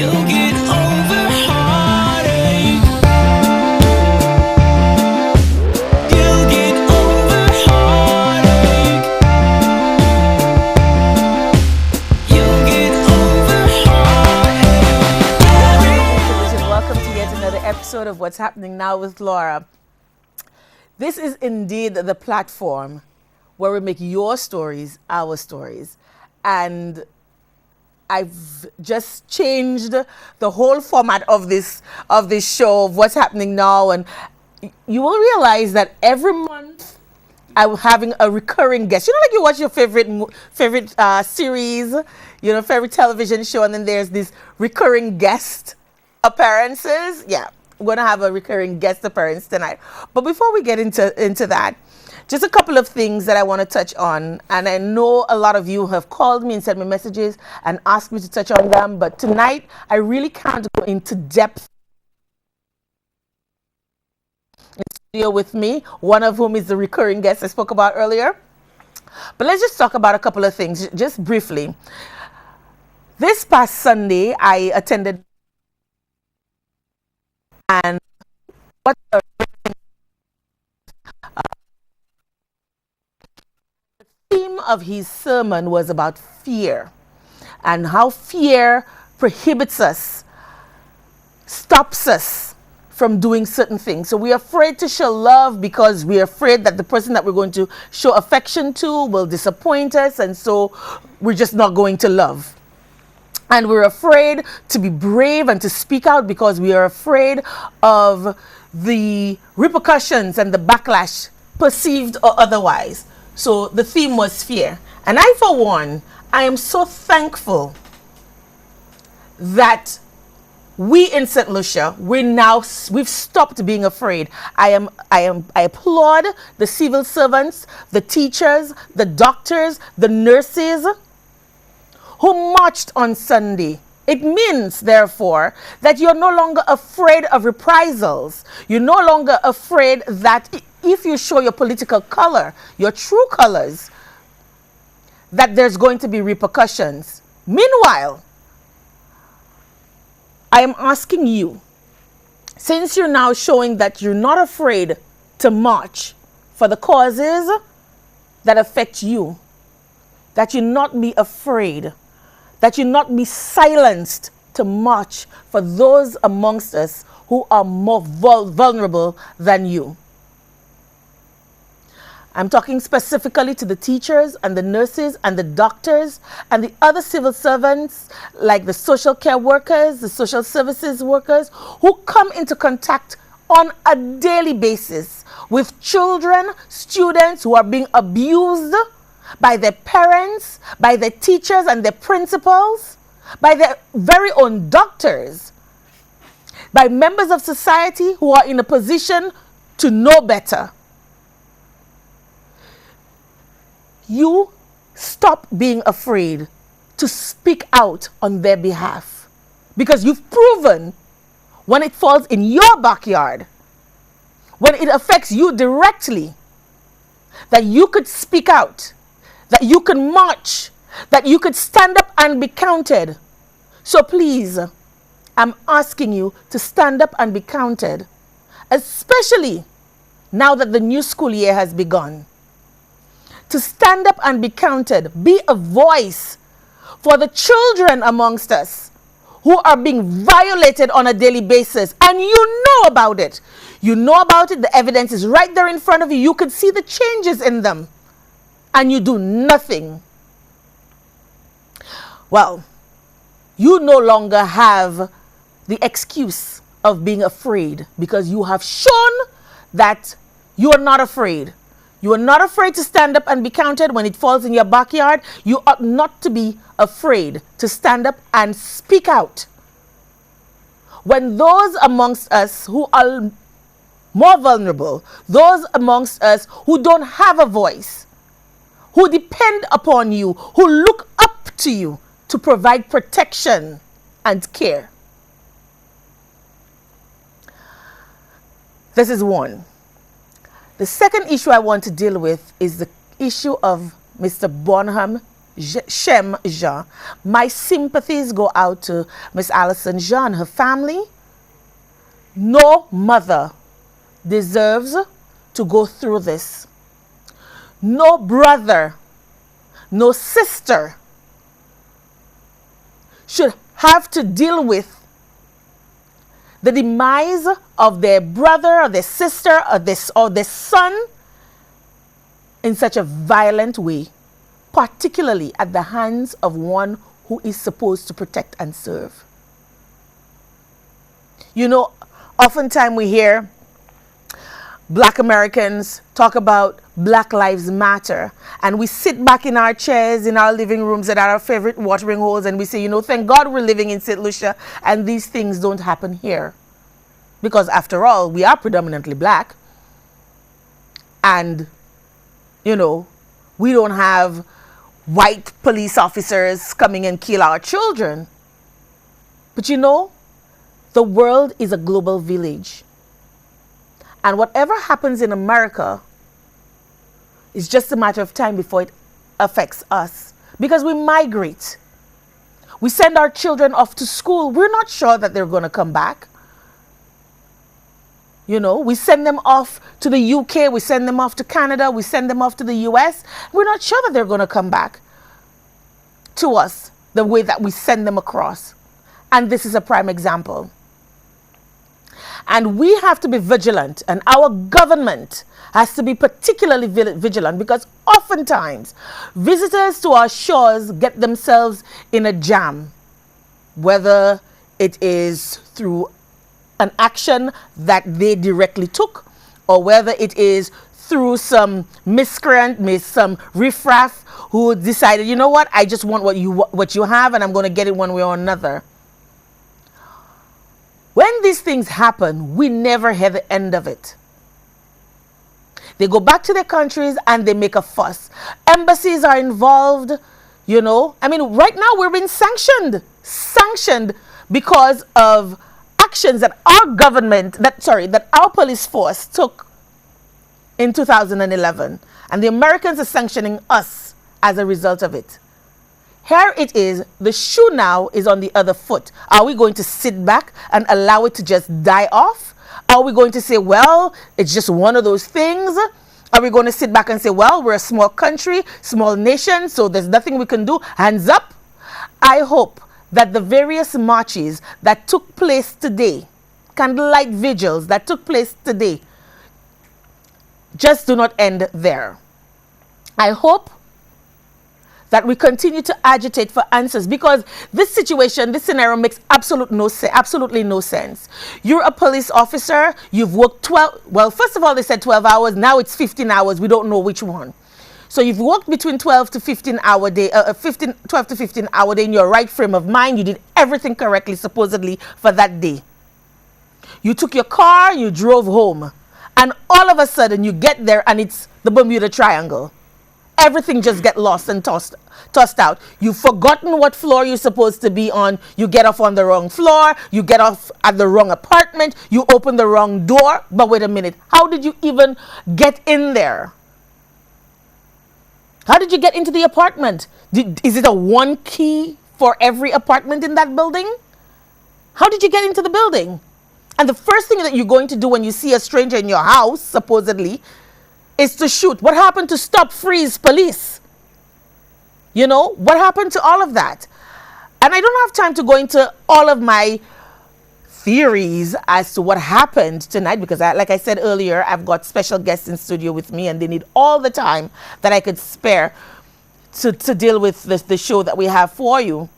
You'll get over heartache. You'll get over heartache. You'll get over heartache. Welcome to yet another episode of What's Happening Now with Laura. This is indeed the platform where we make your stories our stories. And I've just changed the whole format of this show of What's Happening Now, and you will realize that every month I'm having a recurring guest. You know, like you watch your favorite series, you know, favorite television show, and then there's these recurring guest appearances. Yeah, we're gonna have a recurring guest appearance tonight. But before we get into that, just a couple of things that I want to touch on, and I know a lot of you have called me and sent me messages and asked me to touch on them, but tonight I really can't go into depth. In studio with me, one of whom is the recurring guest I spoke about earlier. But let's just talk about a couple of things, just briefly. This past Sunday, I attended, and what a theme of his sermon was about fear and how fear prohibits us, stops us from doing certain things. So we're afraid to show love because we're afraid that the person that we're going to show affection to will disappoint us, and so we're just not going to love. And we're afraid to be brave and to speak out because we are afraid of the repercussions and the backlash, perceived or otherwise. So the theme was fear. And I, for one, I am so thankful that we in St. Lucia, we've stopped being afraid. I applaud the civil servants, the teachers, the doctors, the nurses who marched on Sunday. It means, therefore, that you're no longer afraid of reprisals. You're no longer afraid that if you show your political color, your true colors, that there's going to be repercussions. Meanwhile, I am asking you, since you're now showing that you're not afraid to march for the causes that affect you, that you not be afraid, that you not be silenced to march for those amongst us who are more vulnerable than you. I'm talking specifically to the teachers and the nurses and the doctors and the other civil servants like the social care workers, the social services workers who come into contact on a daily basis with children, students who are being abused by their parents, by their teachers and their principals, by their very own doctors, by members of society who are in a position to know better. You stop being afraid to speak out on their behalf, because you've proven when it falls in your backyard, when it affects you directly, that you could speak out, that you can march, that you could stand up and be counted. So please, I'm asking you to stand up and be counted, especially now that the new school year has begun. To stand up and be counted, be a voice for the children amongst us who are being violated on a daily basis. And you know about it. You know about it. The evidence is right there in front of you. You could see the changes in them. And you do nothing. Well, you no longer have the excuse of being afraid, because you have shown that you are not afraid. You are not afraid to stand up and be counted when it falls in your backyard. You ought not to be afraid to stand up and speak out when those amongst us who are more vulnerable, those amongst us who don't have a voice, who depend upon you, who look up to you to provide protection and care. This is one. The second issue I want to deal with is the issue of Mr. Bonham Shem Jean. My sympathies go out to Miss Alison Jean, her family. No mother deserves to go through this. No brother, no sister should have to deal with the demise of their brother or their sister or their son in such a violent way, particularly at the hands of one who is supposed to protect and serve. You know, oftentimes we hear Black Americans talk about Black Lives Matter, and we sit back in our chairs in our living rooms at our favorite watering holes and we say, you know, thank God we're living in St. Lucia and these things don't happen here. Because after all, we are predominantly Black, and, you know, we don't have white police officers coming and kill our children. But you know, the world is a global village. And whatever happens in America is just a matter of time before it affects us. Because we migrate. We send our children off to school. We're not sure that they're going to come back. You know, we send them off to the UK, we send them off to Canada, we send them off to the US. We're not sure that they're going to come back to us the way that we send them across. And this is a prime example. And we have to be vigilant, and our government has to be particularly vigilant, because oftentimes visitors to our shores get themselves in a jam, whether it is through an action that they directly took, or whether it is through some miscreant, some riffraff who decided, you know what, I just want what you have and I'm going to get it one way or another. When these things happen, we never hear the end of it. They go back to their countries and they make a fuss. Embassies are involved, you know. I mean, right now we're being sanctioned because of actions that our government, that our police force took in 2011. And the Americans are sanctioning us as a result of it. Here it is, the shoe now is on the other foot. Are we going to sit back and allow it to just die off? Are we going to say, well, it's just one of those things? Are we going to sit back and say, well, we're a small country, small nation, so there's nothing we can do, hands up? I hope that the various marches that took place today, candlelight vigils that took place today, just do not end there. I hope that we continue to agitate for answers, because this situation, this scenario makes absolutely no sense. You're a police officer, you've worked 12, well, first of all, they said 12 hours, now it's 15 hours, we don't know which one. So you've worked between 12 to 15 hour day, 12 to 15 hour day in your right frame of mind, you did everything correctly, supposedly, for that day. You took your car, you drove home, and all of a sudden you get there and it's the Bermuda Triangle. Everything just get lost and tossed out. You've forgotten what floor you're supposed to be on. You get off on the wrong floor. You get off at the wrong apartment. You open the wrong door. But wait a minute. How did you even get in there? How did you get into the apartment? Is it a one key for every apartment in that building? How did you get into the building? And the first thing that you're going to do when you see a stranger in your house, supposedly, is to shoot. What happened to stop, freeze, police? You know, what happened to all of that? And I don't have time to go into all of my theories as to what happened tonight, because like I said earlier, I've got special guests in studio with me and they need all the time that I could spare to deal with the show that we have for you.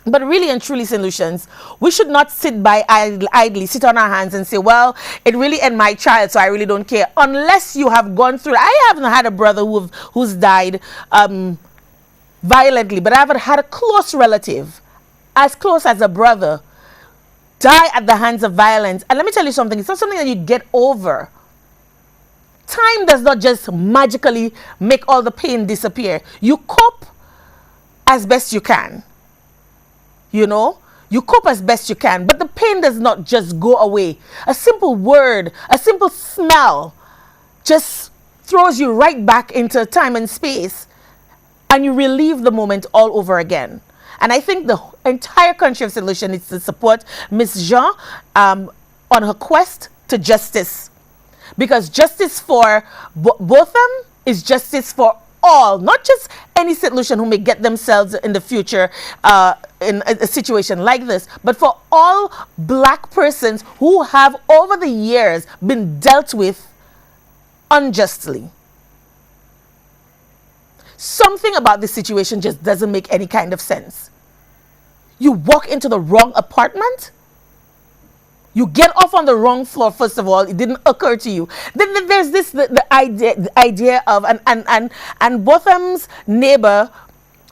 But really and truly, St. Lucians, we should not sit by idly, sit on our hands and say, well, it really ended my child, so I really don't care. Unless you have gone through it. I haven't had a brother who's died violently, but I haven't had a close relative, as close as a brother, die at the hands of violence. And let me tell you something, it's not something that you get over. Time does not just magically make all the pain disappear. You cope as best you can. You know, you cope as best you can, but the pain does not just go away. A simple word, a simple smell just throws you right back into time and space. and you relive the moment all over again. And I think the entire country of St. Lucia needs to support Miss Jean on her quest to justice. Because justice for both them is justice for all, not just any St. Lucian who may get themselves in the future in a situation like this, but for all black persons who have over the years been dealt with unjustly. Something about this situation just doesn't make any kind of sense. You walk into the wrong apartment. You get off on the wrong floor, first of all. It didn't occur to you. Then there's this, the idea of, and Botham's neighbor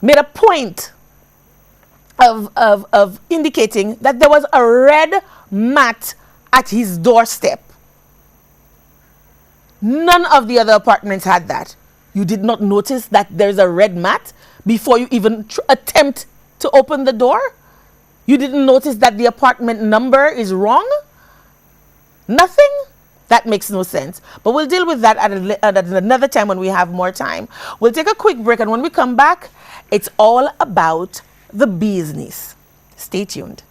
made a point of indicating that there was a red mat at his doorstep. None of the other apartments had that. You did not notice that there's a red mat before you even attempt to open the door? You didn't notice that the apartment number is wrong? Nothing? That makes no sense. But we'll deal with that at another time when we have more time. We'll take a quick break, and when we come back, it's all about the business. Stay tuned.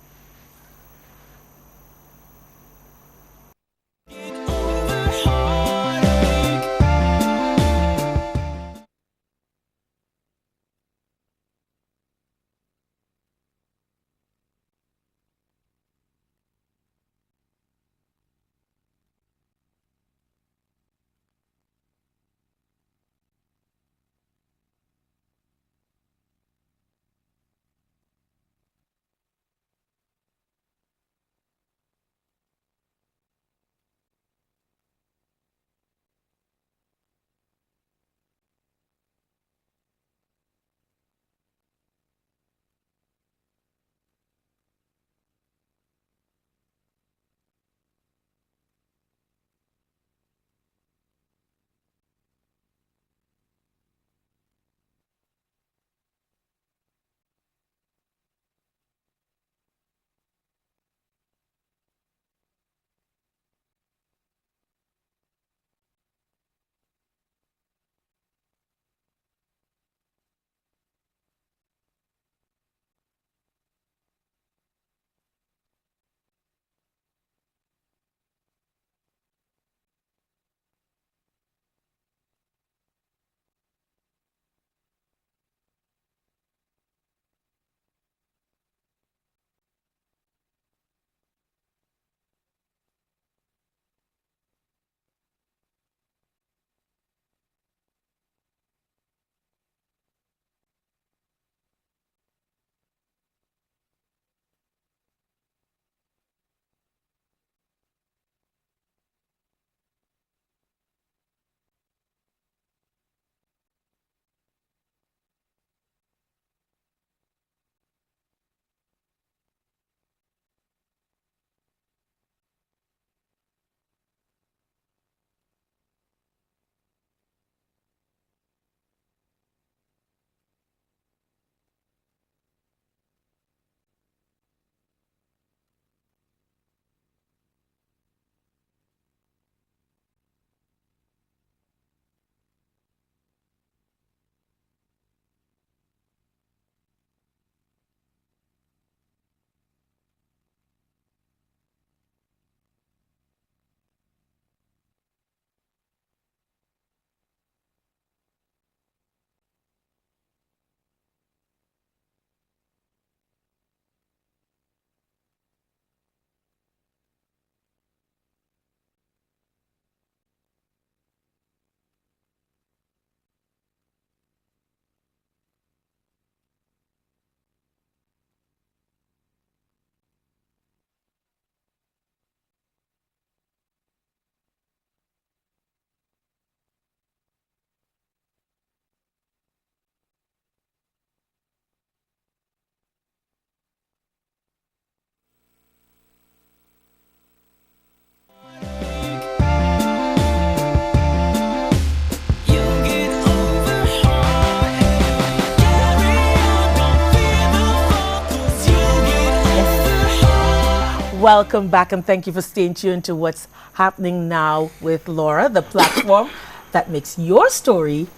Welcome back, and thank you for staying tuned to what's happening now with Laura, the platform that makes your story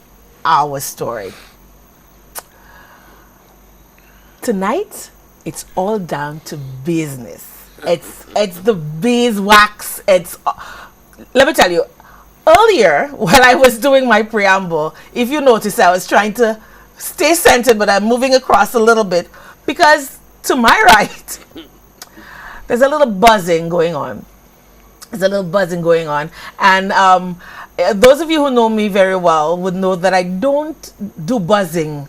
our story. Tonight, it's all down to business. It's the beeswax. Let me tell you, earlier while I was doing my preamble, if you notice, I was trying to stay centered, but I'm moving across a little bit because to my right, there's a little buzzing going on. And those of you who know me very well would know that I don't do buzzing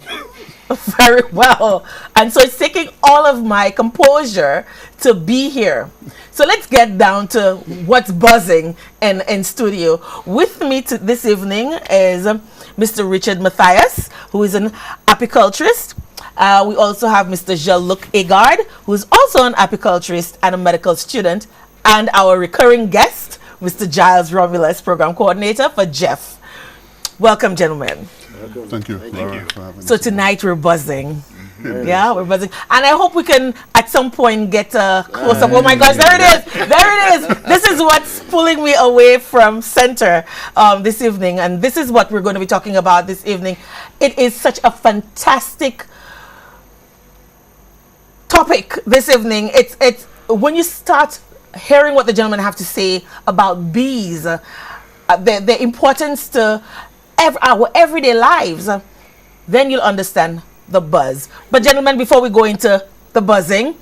very well, and so it's taking all of my composure to be here. So let's get down to what's buzzing in studio. With me this evening is Mr. Richard Matthias, who is an apiculturist. We also have Mr. Jean-Luc Agard, who is also an apiculturist and a medical student, and our recurring guest, Mr. Giles Romulus, program coordinator for Jeff. Welcome, gentlemen. Thank you. For having So us. tonight we're buzzing. Yeah, we're buzzing. And I hope we can at some point get a close up. Oh my gosh, there it is. There it is. This is what's pulling me away from center this evening. And this is what we're going to be talking about this evening. It is such a fantastic topic this evening. It's when you start hearing what the gentlemen have to say about bees, their importance to our everyday lives, then you'll understand the buzz. But gentlemen, before we go into the buzzing,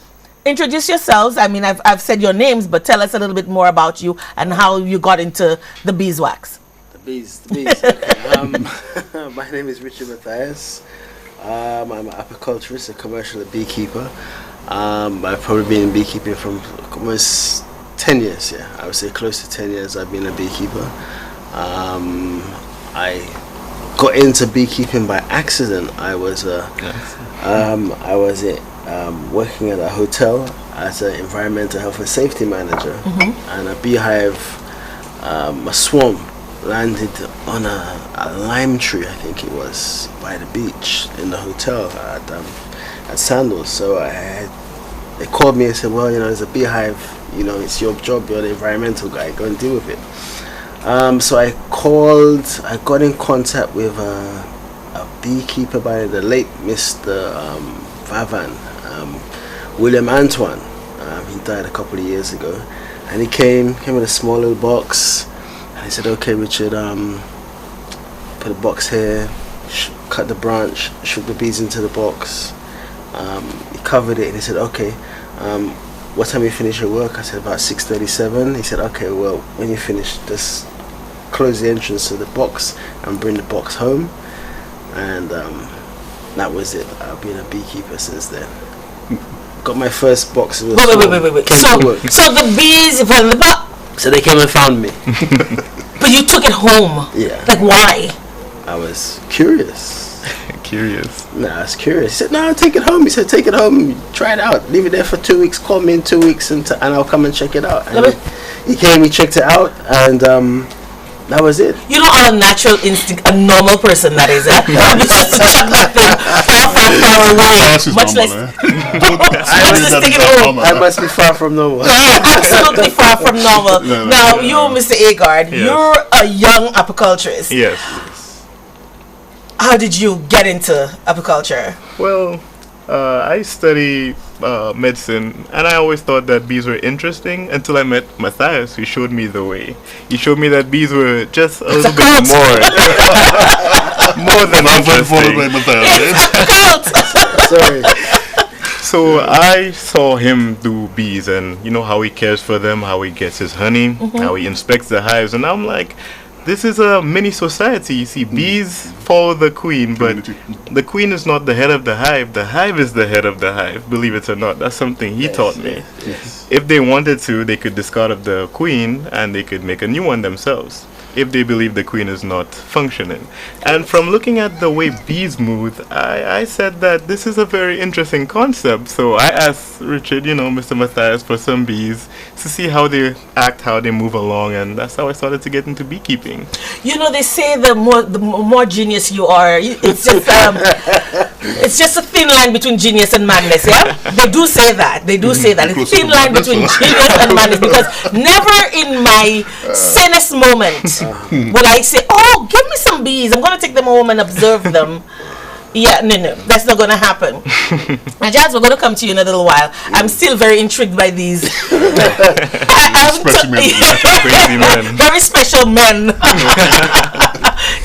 introduce yourselves. I mean, I've said your names, but tell us a little bit more about you and how you got into the beeswax. The bees. Okay. My name is Richard Matthias. I'm an apiculturist, a commercial beekeeper. I've probably been in beekeeping from almost 10 years, yeah. I would say close to 10 years I've been a beekeeper. I got into beekeeping by accident. I was working at a hotel as an environmental health and safety manager, and a beehive, a swarm landed on a lime tree, I think it was, by the beach in the hotel at Sandals. So they called me and said, well, there's a beehive, it's your job, you're the environmental guy, go and deal with it. So I got in contact with a beekeeper by the late Mr. Vavan, William Antoine. He died a couple of years ago, and he came with a small little box, and he said, okay, Richard, put a box here, cut the branch, shook the bees into the box, he covered it, and he said, okay, what time you finish your work? I said about 6:37. He said, okay, well, when you finish, just close the entrance to the box and bring the box home. And that was it. I've been a beekeeper since then. Got my first box. Wait. So the bees from the box. So they came and found me. But you took it home. Yeah. Like, why? I was curious. Curious. I was curious. He said, no, take it home. He said, take it home, try it out, leave it there for 2 weeks, call me in 2 weeks and I'll come and check it out. And he came, he checked it out, and that was it. On a natural instinct, a normal person that is, just to chuck that thing far away, much less stick it home. I must be far from normal. Absolutely far from normal. No, Now, you, Mr. Agard, Yes. you're a young apiculturist. Yes. How did you get into apiculture? Well, I study medicine, and I always thought that bees were interesting until I met Matthias, who showed me the way. He showed me that bees were just a little bit more than interesting. Sorry. So I saw him do bees, and how he cares for them, how he gets his honey, how he inspects the hives, and I'm like, this is a mini society. You see, bees follow the queen, but the queen is not the head of the hive. The hive is the head of the hive, believe it or not. That's something he taught me. Yes. If they wanted to, they could discard of the queen and they could make a new one themselves if they believe the queen is not functioning. And from looking at the way bees move, I said that this is a very interesting concept. So I asked Richard, Mr. Matthias, for some bees to see how they act, how they move along, and that's how I started to get into beekeeping. They say the more genius you are, it's just a thin line between genius and madness. Yeah, they do say that. It's a thin line between genius and madness, because never in my sanest moment will I say, oh, give me some bees, I'm going to take them home and observe them. Yeah, no, that's not going to happen. And Jazz, we're going to come to you in a little while. I'm still very intrigued by these Especially men. Crazy man. very special men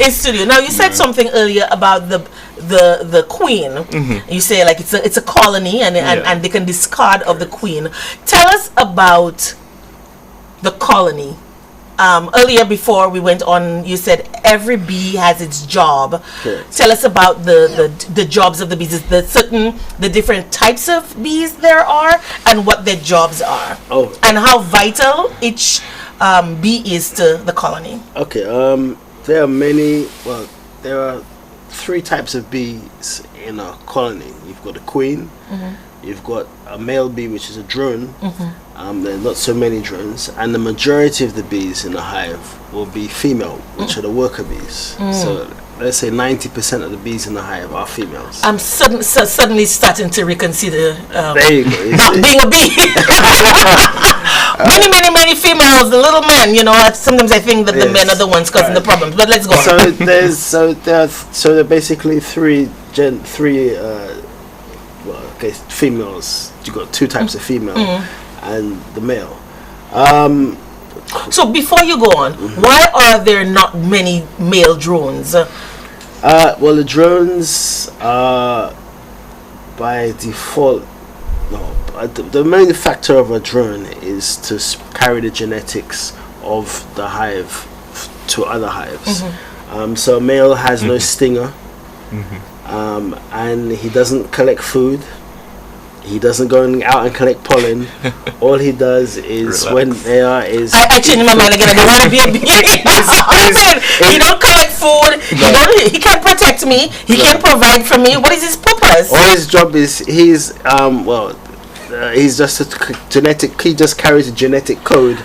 in studio. Now, you said something earlier about the queen. You say like it's a colony, and they can discard of the queen. Tell us about the colony. Earlier, before we went on, you said every bee has its job. Correct. Tell us about the jobs of the bees. The different types of bees there are, and what their jobs are. Oh. And how vital each bee is to the colony. Okay. There are many. Well, there are 3 types of bees in a colony. You've got a queen. You've got a male bee, which is a drone. There are not so many drones, and the majority of the bees in the hive will be female, which are the worker bees. So let's say 90% of the bees in the hive are females. I'm suddenly starting to reconsider There you go. You see? being a bee. many females, the little men. You know, sometimes I think that the Yes. men are the ones causing the problems. But let's go on. So there are basically three females. You got 2 types of female and the male. So before you go on, why are there not many male drones? Well, the drones are by default. No, the main factor of a drone is to carry the genetics of the hive to other hives. So a male has no stinger, and he doesn't collect food. He doesn't go out and collect pollen. All he does is Relax. when they are is I changed my mind again. I don't want to be a bee. He don't collect food. He can't protect me. He can't provide for me. What is his purpose? all his job is he's just he just carries the genetic code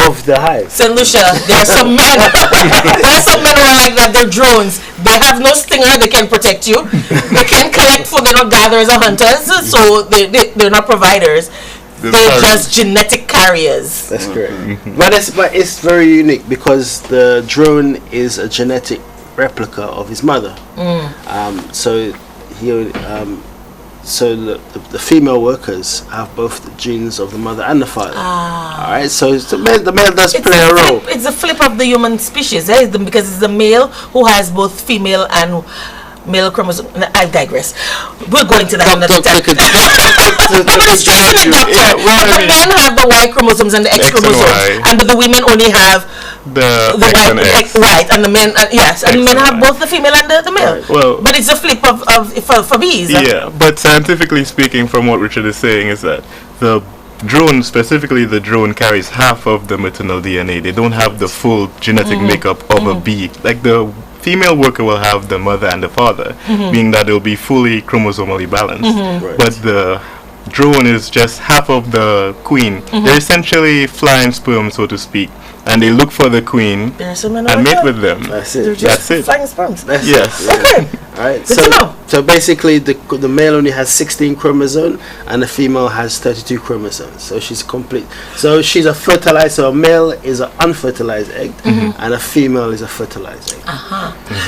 of the hive. St. Lucia, there are some men. There are some men who are like that. They're drones. They have no stinger. They can protect you. They can collect food. They're not gatherers or hunters. So they're not providers. They're just genetic carriers. That's correct. But it's very unique because the drone is a genetic replica of his mother. So he so the female workers have both the genes of the mother and the father. All right, so the male does play a role. It's a flip of the human species, because it's the male who has both female and male chromosome. I digress. We're going to that another time. I'm stressing it, doctor. The men have the Y chromosomes and the X X and chromosomes, Y. and the women only have The the X and Y, X. right, and the men, yes, and the X men and have Y. both the female and the male. Right. Well, But it's a flip for bees. yeah, but scientifically speaking, from what Richard is saying, is that the drone, specifically the drone, carries half of the maternal DNA. They don't have the full genetic makeup of a bee. Like the female worker will have the mother and the father, being that they'll be fully chromosomally balanced. Right. But the drone is just half of the queen. They're essentially flying sperm, so to speak, and they look for the queen There are some men and who are mate like with them. That's that. They're it. just That's it. flying sperms. That's Yes. it. Okay. All right. Good to know. So basically, the male only has 16 chromosomes, and the female has 32 chromosomes. So she's complete. So she's a fertilized. So a male is an unfertilized egg, and a female is a fertilized egg.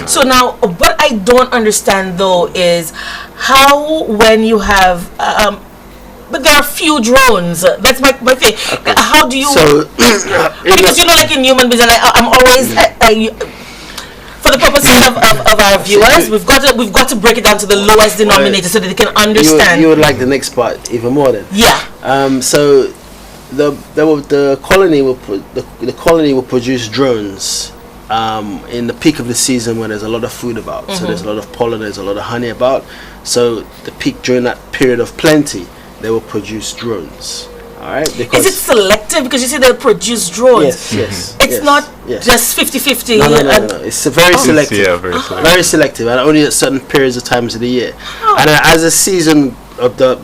So now, what I don't understand though is how when you have, but there are few drones. That's my thing. How do you? So Because you know, like in human beings, and I'm always. For the purposes of our viewers, we've got to break it down to the lowest denominator so that they can understand. you would like the next part even more then. Yeah. So the colony will produce drones in the peak of the season when there's a lot of food about. So there's a lot of pollen, there's a lot of honey about. So the peak during that period of plenty, they will produce drones. All right. Because Is it selective? Because you see they produce drones. yes. It's yes, not yes. just 50-50. No. It's very selective. Yeah, very selective. Very selective, and only at certain periods of times of the year. And as the season of the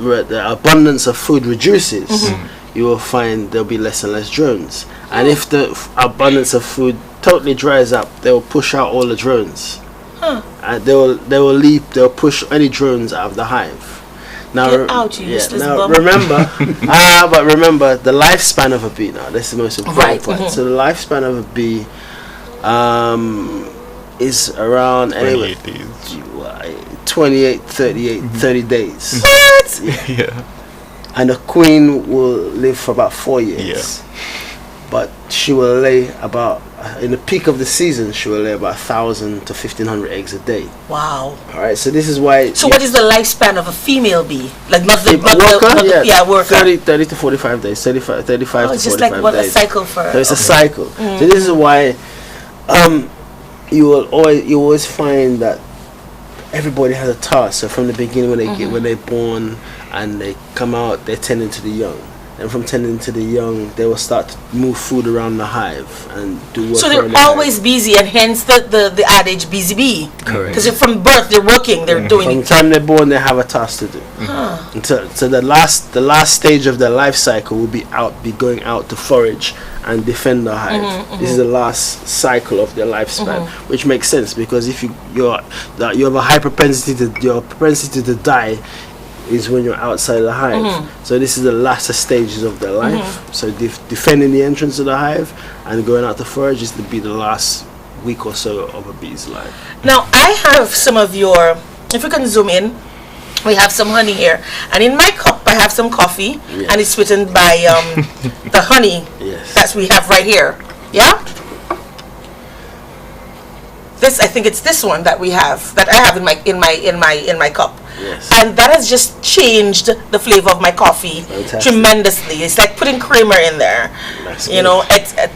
abundance of food reduces, you will find there'll be less and less drones. And if the abundance of food totally dries up, they will push out all the drones. And they'll push any drones out of the hive. Now, Get out, you useless bum. remember, remember the lifespan of a bee. Now, this is the most important Right, part. So the lifespan of a bee is around anyway. 28 days. 28, 38, 30 days. What? Yeah. And the queen will live for about 4 years. But she will lay about, in the peak of the season, she will lay about 1,000 to 1,500 eggs a day. Wow. All right, so this is why. So what is the lifespan of a female bee? Like not the, A not worker? the, not the Yeah, worker. 30 to 45 days, 35 Oh, to it's 45 just like what days. a cycle for. So it's a okay. cycle. So this is why you always find that everybody has a task. So from the beginning, when they're born and they come out, they're tending to the young. And from tending to the young, they will start to move food around the hive and do work. So around they're the always hive. busy, and hence the adage busy bee. Correct. Because from birth they're working, they're doing From the it. time they're born, they have a task to do. So the last stage of their life cycle will be going out to forage and defend the hive. This is the last cycle of their lifespan, which makes sense because if you have a high propensity to die is when you're outside the hive. So this is the latter stages of their life. So defending the entrance of the hive and going out to forage is to be the last week or so of a bee's life. Now I have some of your. If you can zoom in, we have some honey here, and in my cup I have some coffee, Yes. and it's sweetened by the honey Yes. that we have right here. Yeah. This I think it's this one that we have that I have in my cup. Yes. And that has just changed the flavor of my coffee Fantastic. tremendously. It's like putting creamer in there. That's You good. know,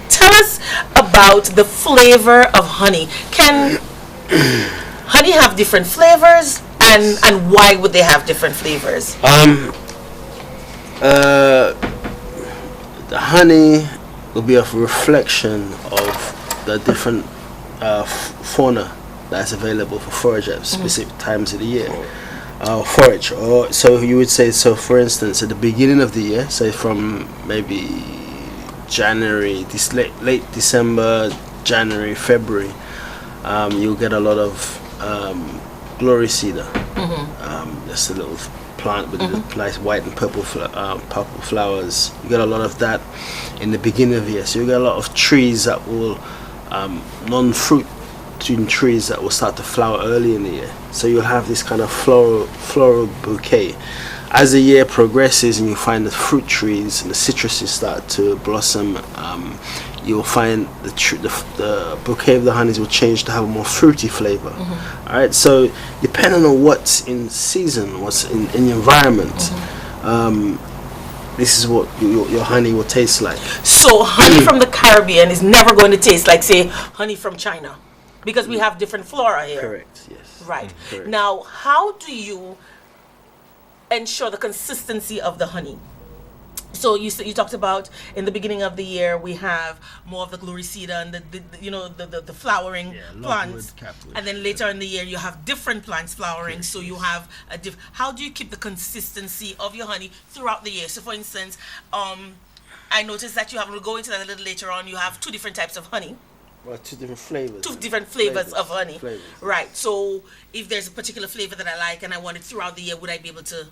tell us about the flavor of honey. Can honey have different flavors, and why would they have different flavors? The honey will be a reflection of the different fauna that's available for forage at specific times of the year. Forage, or so you would say. So, for instance, at the beginning of the year, say from maybe January, this late December, January, February, you'll get a lot of glory cedar. That's a little plant with the nice white and purple flowers. You get a lot of that in the beginning of the year. So you get a lot of trees that will non-fruit trees that will start to flower early in the year. So you'll have this kind of floral bouquet. As the year progresses and you find the fruit trees and the citruses start to blossom, you'll find the bouquet of the honeys will change to have a more fruity flavor. All right, so depending on what's in season, what's in the environment, this is what your honey will taste like. So honey from the Caribbean is never going to taste like, say, honey from China, because we have different flora here. Correct, yes. Right. Correct. Now, how do you ensure the consistency of the honey? So you talked about in the beginning of the year we have more of the glory cedar and the flowering plants, catwood. and then later in the year you have different plants flowering. So you have how do you keep the consistency of your honey throughout the year? So for instance, I noticed that you have, we'll go into that a little later on, you have two different types of honey. Well, two different flavors. Two different flavors of honey. Flavors. Right. So if there's a particular flavor that I like and I want it throughout the year, would I be able to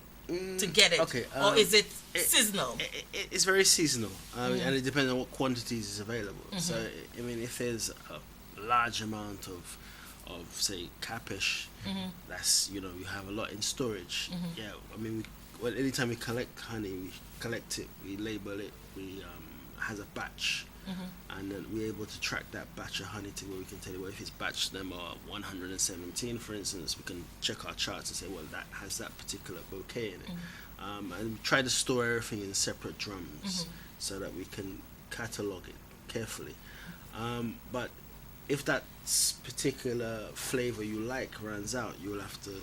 get it? okay, or is it seasonal? It's very seasonal, and it depends on what quantities is available. So, I mean, if there's a large amount of say capish, that's you have a lot in storage. Yeah, I mean, anytime we collect honey, we collect it, we label it, we has a batch. And then we're able to track that batch of honey to where we can tell you, well, if it's batch number 117, for instance, we can check our charts and say, well, that has that particular bouquet in it. And we try to store everything in separate drums so that we can catalog it carefully. But if that particular flavor you like runs out, you'll have to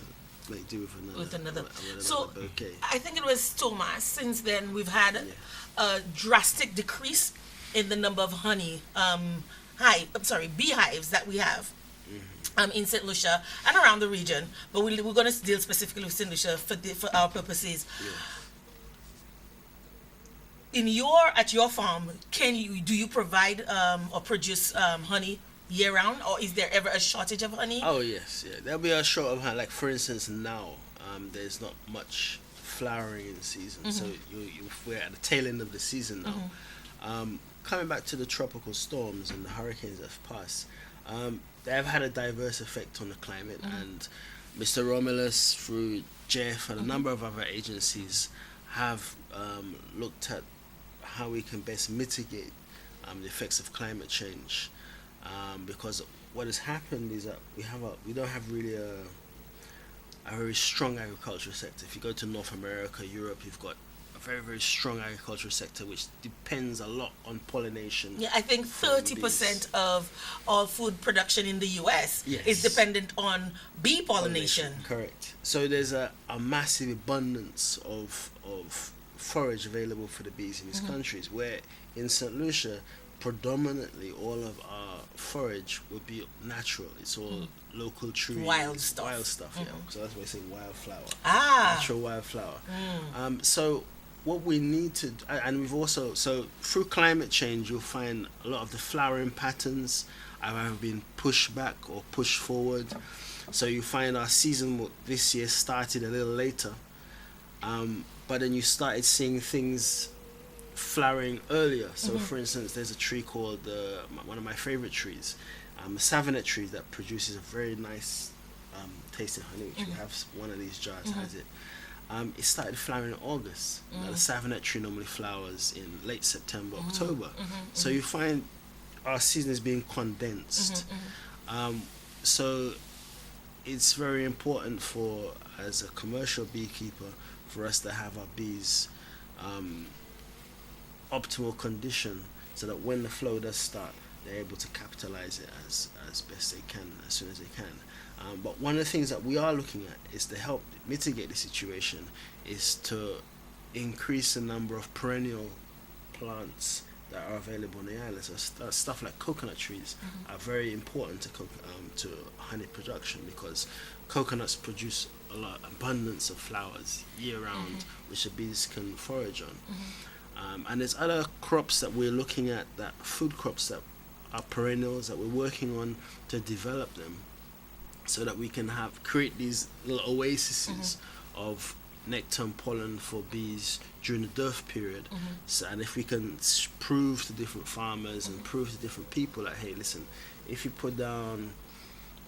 do with another So bouquet. I think it was Thomas. Since then, we've had a drastic decrease in the number of beehives that we have in St. Lucia and around the region. But we're going to deal specifically with St. Lucia for our purposes. At your farm, do you provide or produce honey year round, or is there ever a shortage of honey? Oh yes, yeah. There'll be a short of honey. Like for instance, now there's not much flowering in season, so we're at the tail end of the season now. Coming back to the tropical storms and the hurricanes that have passed, they have had a diverse effect on the climate, and Mr. Romulus, through Jeff, and a number of other agencies have looked at how we can best mitigate the effects of climate change. Because what has happened is that we don't have really a very strong agricultural sector. If you go to North America, Europe, you've got a very, very strong agricultural sector which depends a lot on pollination. Yeah, I think from 30% bees. of all food production in the US Yes. is dependent on bee pollination. Correct. So there's a massive abundance of forage available for the bees in these countries, where in St. Lucia, predominantly all of our forage would be natural. It's all local trees. Wild stuff. Yeah. So that's why I say wildflower. Ah. Natural wildflower. So what we need to, and we've also, so through climate change, you'll find a lot of the flowering patterns have either been pushed back or pushed forward. So you find our season this year started a little later, but then you started seeing things flowering earlier. So for instance, there's a tree called one of my favorite trees, a savannah tree that produces a very nice tasting honey, which we have one of these jars has it. It started flowering in August. Now, the savannah tree normally flowers in late September, October. So you find our season is being condensed. So it's very important for, as a commercial beekeeper, for us to have our bees optimal condition, so that when the flow does start, they're able to capitalize it as best they can, as soon as they can. But one of the things that we are looking at is to help mitigate the situation is to increase the number of perennial plants that are available on the island. So stuff like coconut trees are very important to honey production, because coconuts produce a lot abundance of flowers year round, which the bees can forage on. And there's other crops that we're looking at, that food crops that are perennials, that we're working on to develop them, so that we can create these little oases of nectar and pollen for bees during the dearth period. So, and if we can prove to different farmers and prove to different people that, hey, listen, if you put down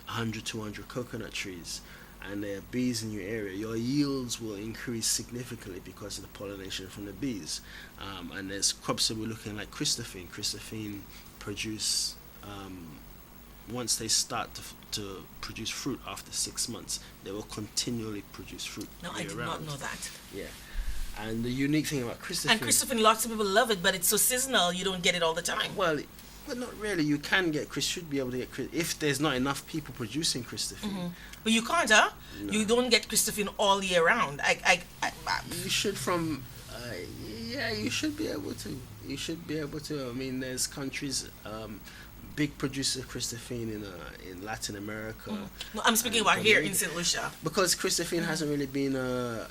100, 200 coconut trees and there are bees in your area, your yields will increase significantly because of the pollination from the bees. And there's crops that we're looking like Christophine. Christophine produce, once they start to produce fruit after 6 months, they will continually produce fruit. No, I did not know that. Yeah. And the unique thing about Christophine... And Christophine, lots of people love it, but it's so seasonal, you don't get it all the time. Well, not really. You can get should be able to get if there's not enough people producing Christophine. But you can't, huh? No. You don't get Christophine all year round. You should yeah, you should be able to. You should be able to. I mean, there's countries, big producers of Christophine in Latin America. No, I'm speaking about here in St. Lucia. Because Christophine hasn't really been a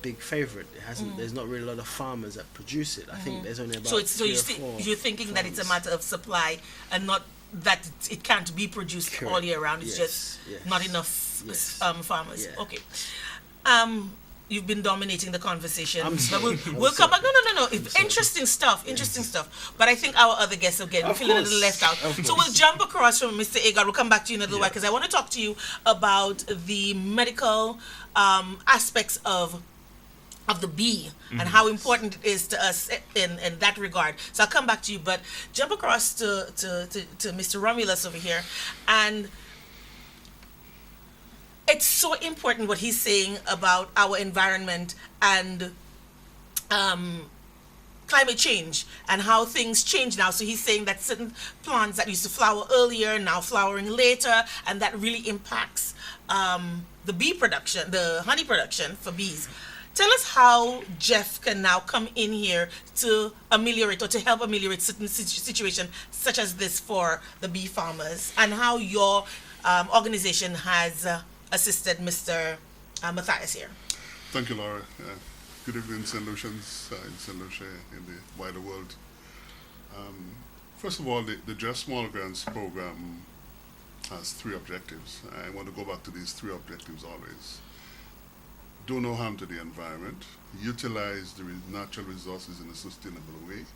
big favorite. It hasn't. There's not really a lot of farmers that produce it. I think there's only about you're thinking that it's a matter of supply and not that it can't be produced Correct. all year round. It's Yes, just yes. not enough Yes. farmers. Yeah. Okay. You've been dominating the conversation. I'm But sorry. we'll come back. No. It's interesting stuff. But I think our other guests again, we Of feel a little course. left out. Of So course. we'll jump across from Mr. Agar. We'll come back to you in a little while because I want to talk to you about the medical aspects of the bee and how important it is to us in that regard. So I'll come back to you, but jump across to Mr. Romulus over here. And it's so important what he's saying about our environment and climate change and how things change now. So he's saying that certain plants that used to flower earlier now flowering later, and that really impacts the bee production, the honey production for bees. Tell us how Jeff can now come in here to ameliorate or to help ameliorate certain situations such as this for the bee farmers, and how your organization has assisted Mr. Matthias here. Thank you, Laura. Good evening, St. Lucians, in St. Lucia, in the wider world. First of all, the Just Small Grants program has 3 objectives. I want to go back to these 3 objectives always. Do no harm to the environment, utilize the natural resources in a sustainable way,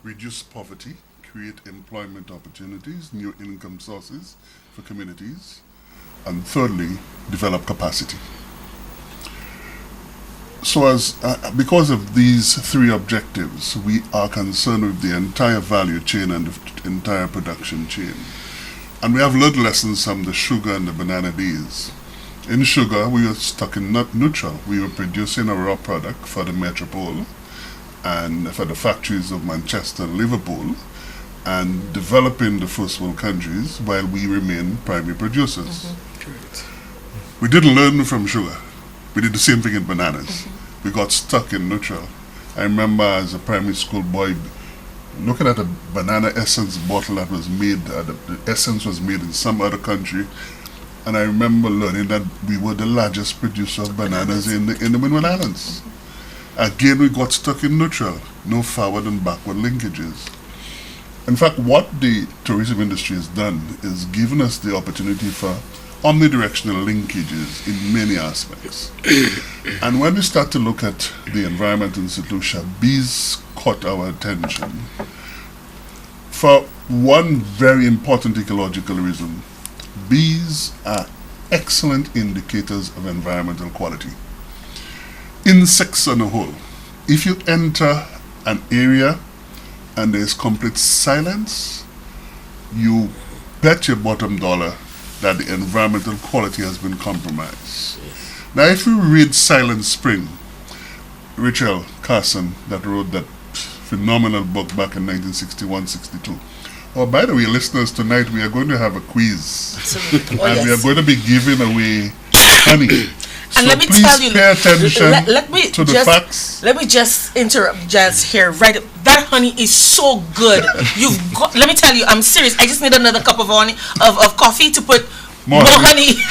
reduce poverty, create employment opportunities, new income sources for communities, and thirdly, develop capacity. So because of these three objectives, we are concerned with the entire value chain and the entire production chain. And we have learned lessons from the sugar and the banana days. In sugar, we were stuck in neutral. We were producing a raw product for the metropole and for the factories of Manchester and Liverpool, and developing the first world countries while we remain primary producers. We didn't learn from sugar. We did the same thing in bananas. We got stuck in neutral. I remember as a primary school boy looking at a banana essence bottle that was made, the essence was made in some other country, and I remember learning that we were the largest producer of bananas in the Windward Islands. Again, we got stuck in neutral, no forward and backward linkages. In fact, what the tourism industry has done is given us the opportunity for omnidirectional linkages in many aspects. And when we start to look at the environment in St. Lucia, bees caught our attention for one very important ecological reason. Bees are excellent indicators of environmental quality. Insects on a whole. If you enter an area and there is complete silence, you bet your bottom dollar that the environmental quality has been compromised. Now, if you read Silent Spring, Rachel Carson, that wrote that phenomenal book back in 1961-62. Oh, by the way, listeners, tonight we are going to have a quiz. Absolutely. Oh, And we yes. are going to be giving away honey. And So let me please tell you, pay attention let me to the just, facts. Let me just interrupt just here. Right, that honey is so good. You've got. Let me tell you, I'm serious. I just need another cup of honey, of coffee to put More honey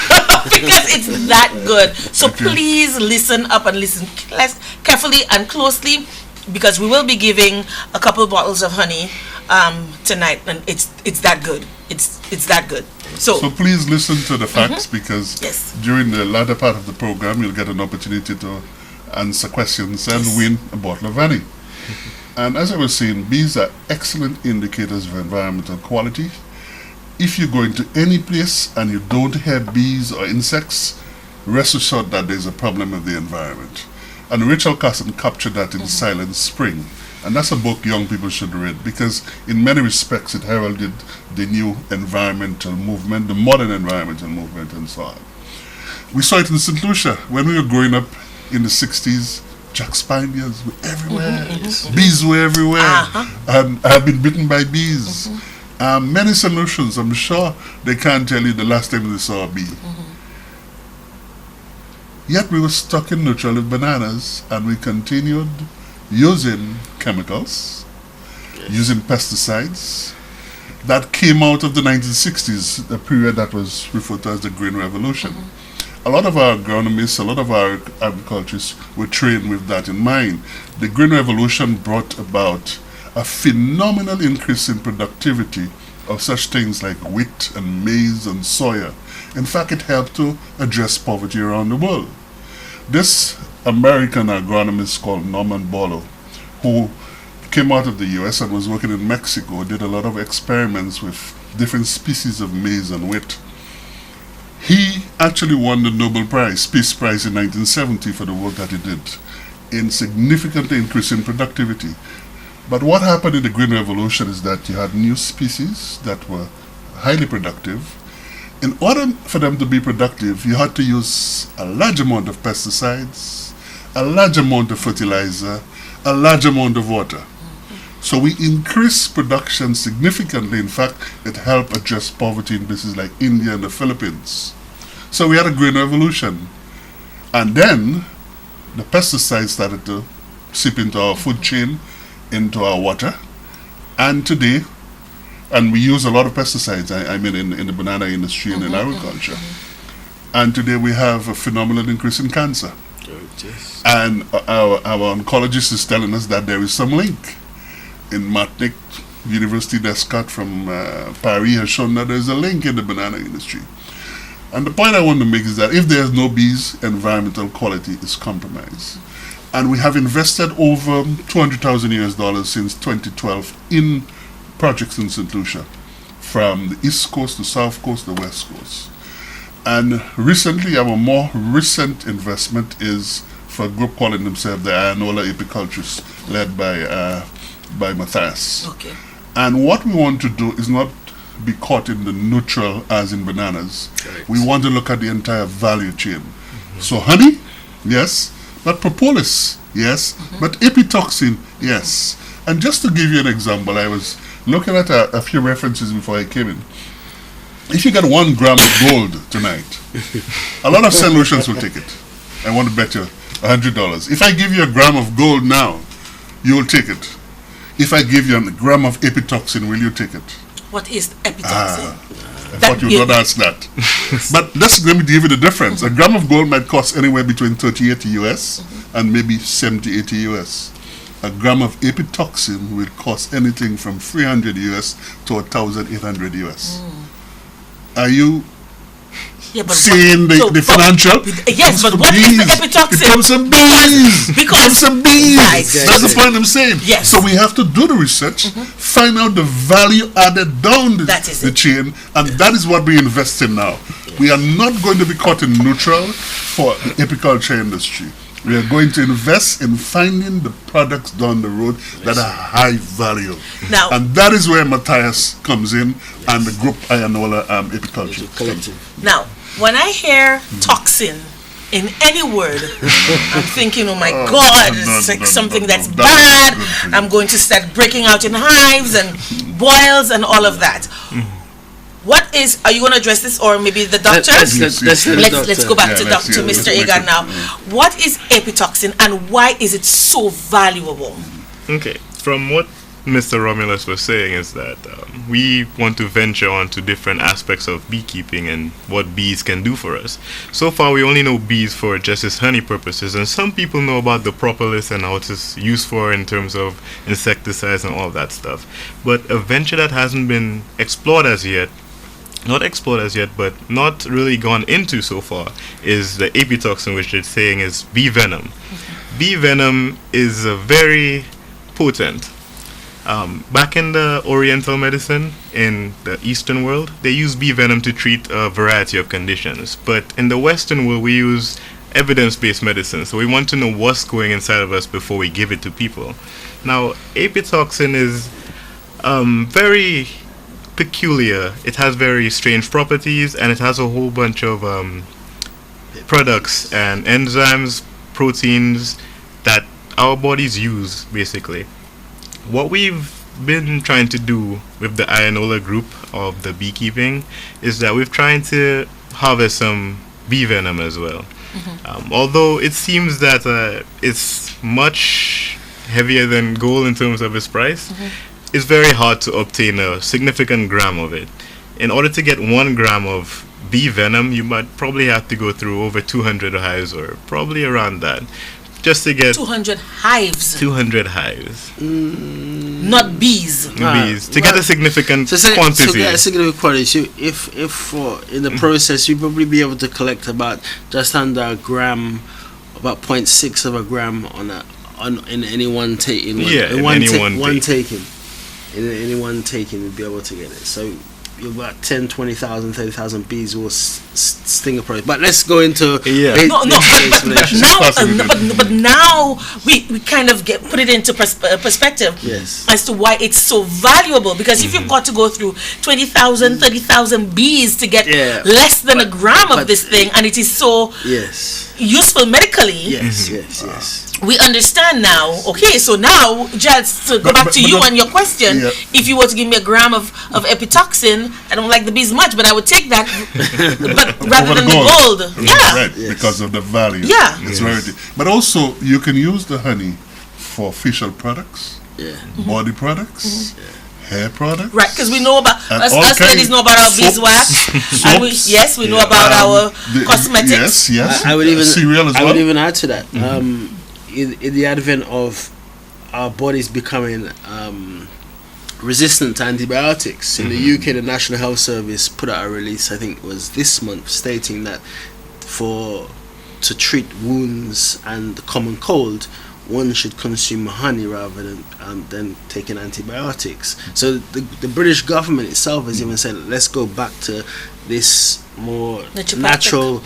because it's that good. So Okay. please listen up and listen carefully and closely, because we will be giving a couple bottles of honey tonight, and it's that good. It's that good. So please listen to the facts, because Yes. during the latter part of the program you'll get an opportunity to answer questions and Yes. win a bottle of honey. And as I was saying, bees are excellent indicators of environmental quality. If you go into any place and you don't hear bees or insects, rest assured that there's a problem with the environment. And Rachel Carson captured that in Silent Spring. And that's a book young people should read, because in many respects it heralded the new environmental movement, the modern environmental movement, and so on. We saw it in St. Lucia when we were growing up in the 60s. Jack Spaniards were everywhere. Bees were everywhere. And I've been bitten by bees. Many solutions, I'm sure they can't tell you the last time they saw a bee. Yet we were stuck in neutral with bananas, and we continued using chemicals, using pesticides. That came out of the 1960s, the period that was referred to as the Green Revolution. A lot of our agronomists, a lot of our agriculturists were trained with that in mind. The Green Revolution brought about a phenomenal increase in productivity of such things like wheat and maize and soya. In fact, it helped to address poverty around the world. This American agronomist called Norman Borlaug, who came out of the US and was working in Mexico, did a lot of experiments with different species of maize and wheat. He actually won the Nobel Prize, Peace Prize in 1970 for the work that he did in significantly increasing productivity. But what happened in the Green Revolution is that you had new species that were highly productive. In order for them to be productive, you had to use a large amount of pesticides, a large amount of fertilizer, a large amount of water. So we increased production significantly. In fact, it helped address poverty in places like India and the Philippines. So we had a Green Revolution. And then the pesticides started to seep into our food chain, into our water. And today, and we use a lot of pesticides, I mean in the banana industry and in agriculture. And today we have a phenomenal increase in cancer. And our oncologist is telling us that there is some link. In Martinique, University Descartes from Paris has shown that there's a link in the banana industry. And the point I want to make is that if there's no bees, environmental quality is compromised. And we have invested over $200,000 since 2012 in projects in St. Lucia, from the East Coast, the South Coast, the West Coast. And recently, our more recent investment is for a group calling themselves the Ianola Apiculturists, led by Matthias. Okay. And what we want to do is not be caught in the neutral as in bananas. Right. We want to look at the entire value chain. So honey, yes, but propolis, yes, but epitoxin, yes. And just to give you an example, I was looking at a few references before I came in. If you get 1 gram of gold tonight, a lot of solutions will take it. I want to bet you $100. If I give you a gram of gold now, you will take it. If I give you a gram of epitoxin, will you take it? What is epitoxin? I thought you would not ask that. But let's let me give you the difference. A gram of gold might cost anywhere between 30, 80 US and maybe 70, 80 US. A gram of epitoxin will cost anything from 300 US to 1,800 US. Are you Yeah, but seeing the financial? Yes, but It what is the comes from epitoxin? It comes from bees. It Because- comes from bees. Right. That's the point I'm saying. Yes. So we have to do the research, find out the value added down That is the it. chain, and that is what we invest in now. We are not going to be caught in neutral for the apiculture industry. We are going to invest in finding the products down the road that are high value. Now- and that is where Matthias comes in and the group Ianola Apiculture. Collective. Now, when I hear toxin in any word, I'm thinking, oh my God, it's like something that's bad. I'm going to start breaking out in hives and boils and all of that. What is, are you going to address this, or maybe the doctor? Let's Let's go back to let's Mr. make Egan it- now. What is epitoxin and why is it so valuable? Okay, from what Mr. Romulus was saying is that we want to venture onto different aspects of beekeeping and what bees can do for us. So far, we only know bees for just as honey purposes, and some people know about the propolis and how it is used for in terms of insecticides and all that stuff. But a venture that hasn't been explored as yet, but not really gone into so far, is the epitoxin, which they're saying is bee venom. Bee venom is very potent. Back in the Oriental medicine in the Eastern world, they use bee venom to treat a variety of conditions. But in the Western world, we use evidence-based medicine. So we want to know what's going inside of us before we give it to people. Now, epitoxin is very peculiar. It has very strange properties, and it has a whole bunch of products and enzymes, proteins that our bodies use, basically. What we've been trying to do with the Ianola group of the beekeeping is that we've trying to harvest some bee venom as well. Although it seems that it's much heavier than gold in terms of its price, it's very hard to obtain a significant gram of it. In order to get 1 gram of bee venom, you might probably have to go through over 200 hives, or probably around that, just to get 200 hives, 200 hives. not bees. Bees to get a significant So quantity. get a significant quantity. So if in the process, you probably be able to collect about just under a gram, about 0.6 of a gram in any one take. In one taking. In any one taking, you'll be able to get it. So you've got 10, 20,000, 30,000 bees will sting a product. But let's go into but now we kind of put it into perspective as to why it's so valuable, because if you've got to go through 20,000, 30,000 bees to get less than a gram of this thing, and it is so useful medically. Yes. We understand now. Okay, so now just to go back to you and your question, if you were to give me a gram of epitoxin, I don't like the bees much, but I would take that, but rather than the gold. Right, because of the value. Yeah. It's rarity. But also, you can use the honey for facial products, body products, hair products. Right, because we know about and us ladies know about our beeswax, and we know about our cosmetics. Yes. I would even cereal as well. I would even add to that. In the advent of our bodies becoming resistant to antibiotics, in the UK, the National Health Service put out a release, I think it was this month, stating that to treat wounds and the common cold, one should consume honey rather than taking antibiotics. So the British government itself has even said, let's go back to this more Naturopathic. natural,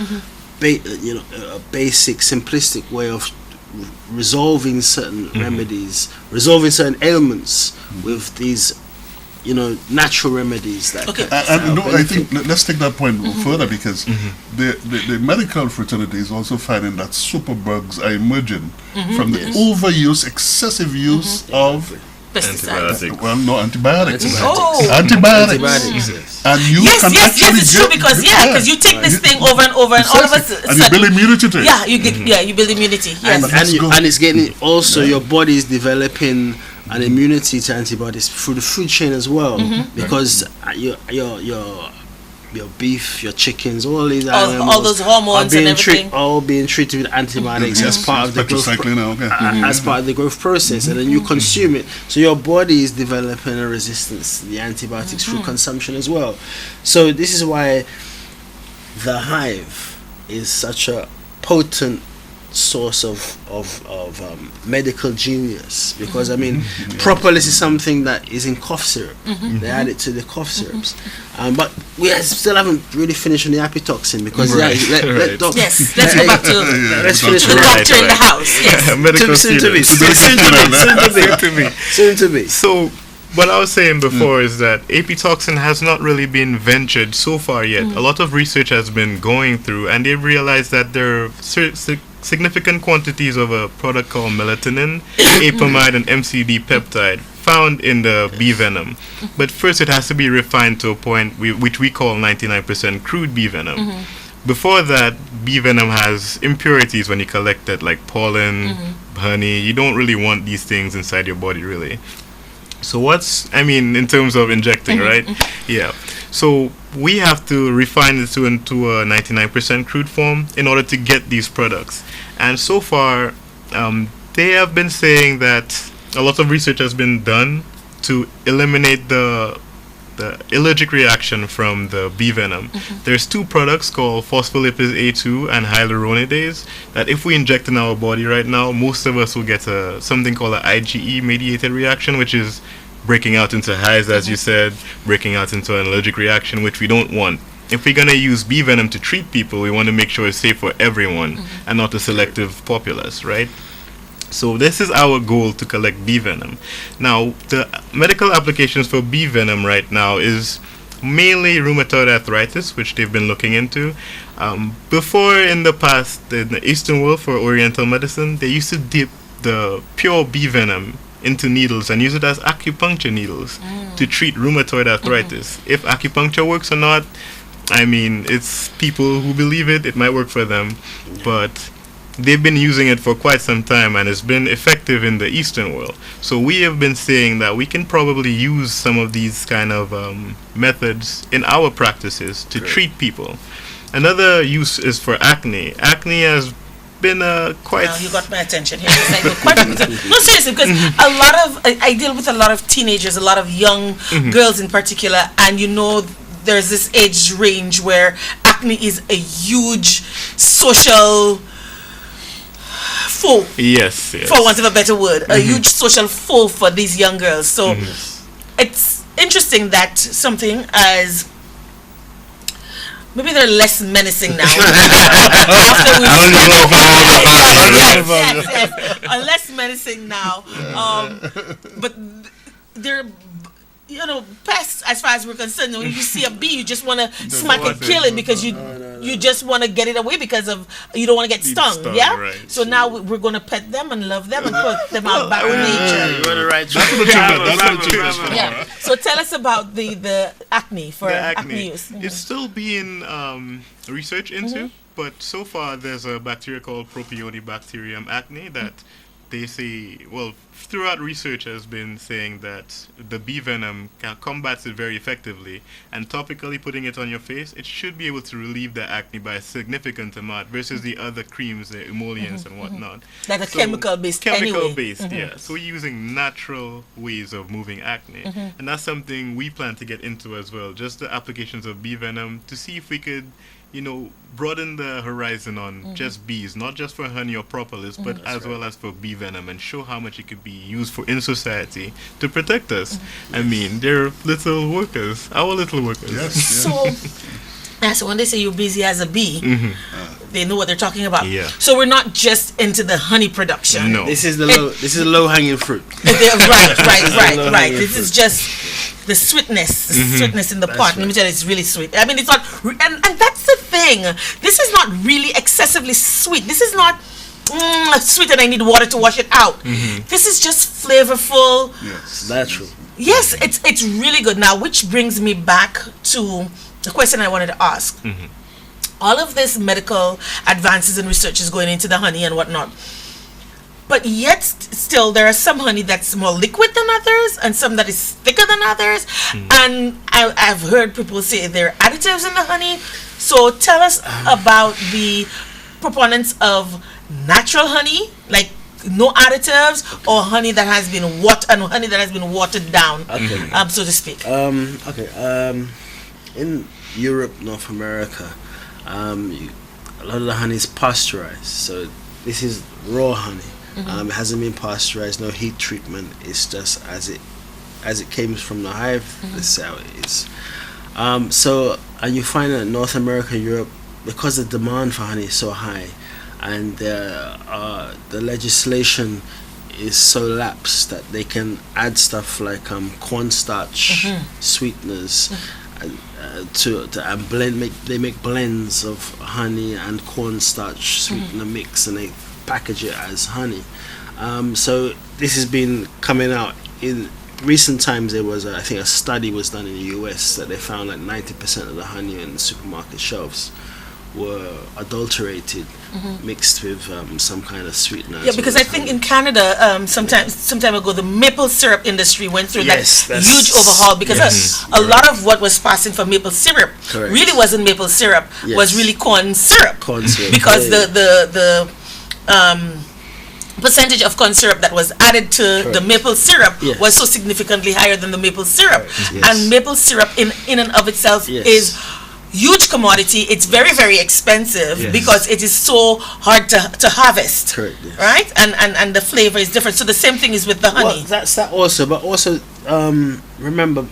a basic, simplistic way of resolving certain remedies, resolving certain ailments with these, natural remedies that. Okay. I think let's take that point further, because the medical fraternity is also finding that superbugs are emerging from the overuse, excessive use of Pesticides. antibiotics. Oh. Antibiotics. Yes. And you can Yes, actually it's true because you take this thing over and over, and all of a Precisely. And you sudden, build immunity to it. yeah, you build immunity. Yes. And it's getting also your body is developing an immunity to antibodies through the food chain as well, because your beef, your chickens, all these animals, all those hormones are being and everything. all being treated with antibiotics as part of the growth as part of the growth process, and then you consume it, so your body is developing a resistance to the antibiotics through consumption as well. So this is why the hive is such a potent source of medical genius, because propolis is something that is in cough syrup. They add it to the cough syrups, but we still haven't really finished on the apitoxin, because Yes, let's go back to let's finish the on that. doctor in the house. Yes. Medical Soon to be. students. Soon to be. So, what I was saying before is that apitoxin has not really been ventured so far yet. A lot of research has been going through, and they've realized that there are significant quantities of a product called melatonin, apamide, and MCD peptide found in the bee venom. But first, it has to be refined to a point which we call 99% crude bee venom. Before that, bee venom has impurities when you collect it, like pollen, honey. You don't really want these things inside your body, really. So in terms of injecting, right? Yeah. So we have to refine it into a 99% crude form in order to get these products. And so far, they have been saying that a lot of research has been done to eliminate the allergic reaction from the bee venom. There's two products called phospholipase A2 and hyaluronidase that if we inject in our body right now, most of us will get something called an IgE mediated reaction, which is breaking out into hives, as you said, breaking out into an allergic reaction, which we don't want. If we're going to use bee venom to treat people, we want to make sure it's safe for everyone and not a selective populace, right? So this is our goal, to collect bee venom. Now, the medical applications for bee venom right now is mainly rheumatoid arthritis, which they've been looking into. Before, in the past, in the Eastern world, for Oriental medicine, they used to dip the pure bee venom into needles and use it as acupuncture needles to treat rheumatoid arthritis. If acupuncture works or not, it's people who believe it might work for them, but they've been using it for quite some time, and it's been effective in the Eastern world. So we have been saying that we can probably use some of these kind of methods in our practices to treat people. Another use is for acne. Acne has been quite... Now you got my attention here. It's like quite no, seriously, because I deal with a lot of teenagers, a lot of young girls in particular, and there's this age range where acne is a huge social foe. Yes. For want of a better word, a huge social foe for these young girls. So it's interesting that something as maybe they're less menacing now. Yes, are less menacing now. But they're pests, as far as we're concerned. When you see a bee, you just want to smack and kill it, because you just want to get it away because of you don't want to get stung. Yeah. Right. So now we're going to pet them and love them and put them out back in nature. You're on the right track. Yeah. So tell us about the acne for acne use. It's still being researched into, but so far there's a bacteria called Propionibacterium acne that they say, throughout research has been saying that the bee venom combats it very effectively, and topically putting it on your face, it should be able to relieve the acne by a significant amount versus the other creams, the emollients and whatnot. That are chemical-based anyway. Chemical-based, yeah. So we're using natural ways of moving acne. And that's something we plan to get into as well, just the applications of bee venom to see if we could broaden the horizon on just bees, not just for honey or propolis, but as well as for bee venom, and show how much it could be used for in society to protect us. They're little workers, our little workers. Yes. So, And so when they say you're busy as a bee, they know what they're talking about. Yeah. So we're not just into the honey production. No. This is the low hanging fruit. Right. This is just the sweetness, sweetness in the pot. Let me tell you, it's really sweet. I mean, it's not, and that's the thing. This is not really excessively sweet. This is not sweet and I need water to wash it out. This is just flavorful. Yes. Natural. Yes, it's really good. Now, which brings me back to the question I wanted to ask. All of this medical advances and research is going into the honey and whatnot. But yet, still, there are some honey that's more liquid than others and some that is thicker than others. And I've heard people say there are additives in the honey. So tell us about the proponents of natural honey, like no additives, or honey that has been watered down, so to speak. In Europe, North America, a lot of the honey is pasteurized. So this is raw honey. It hasn't been pasteurized, no heat treatment. It's just as it came from the hive. This is how it is. And you find that in North America, Europe, because the demand for honey is so high, and the legislation is so lapsed that they can add stuff like cornstarch sweeteners and they make blends of honey and cornstarch sweetener mix, and they package it as honey. So this has been coming out in recent times. There was I think a study was done in the US that they found like 90% of the honey in the supermarket shelves were adulterated, mixed with some kind of sweetener. Yeah, because I think in Canada, some time ago, the maple syrup industry went through that huge overhaul because a lot of what was passing for maple syrup really wasn't maple syrup, was really corn syrup. Because the percentage of corn syrup that was added to the maple syrup was so significantly higher than the maple syrup. And maple syrup in and of itself is huge commodity. It's very, very expensive because it is so hard to harvest. Right? And the flavor is different. So the same thing is with the honey. Well, that's that also, but also remember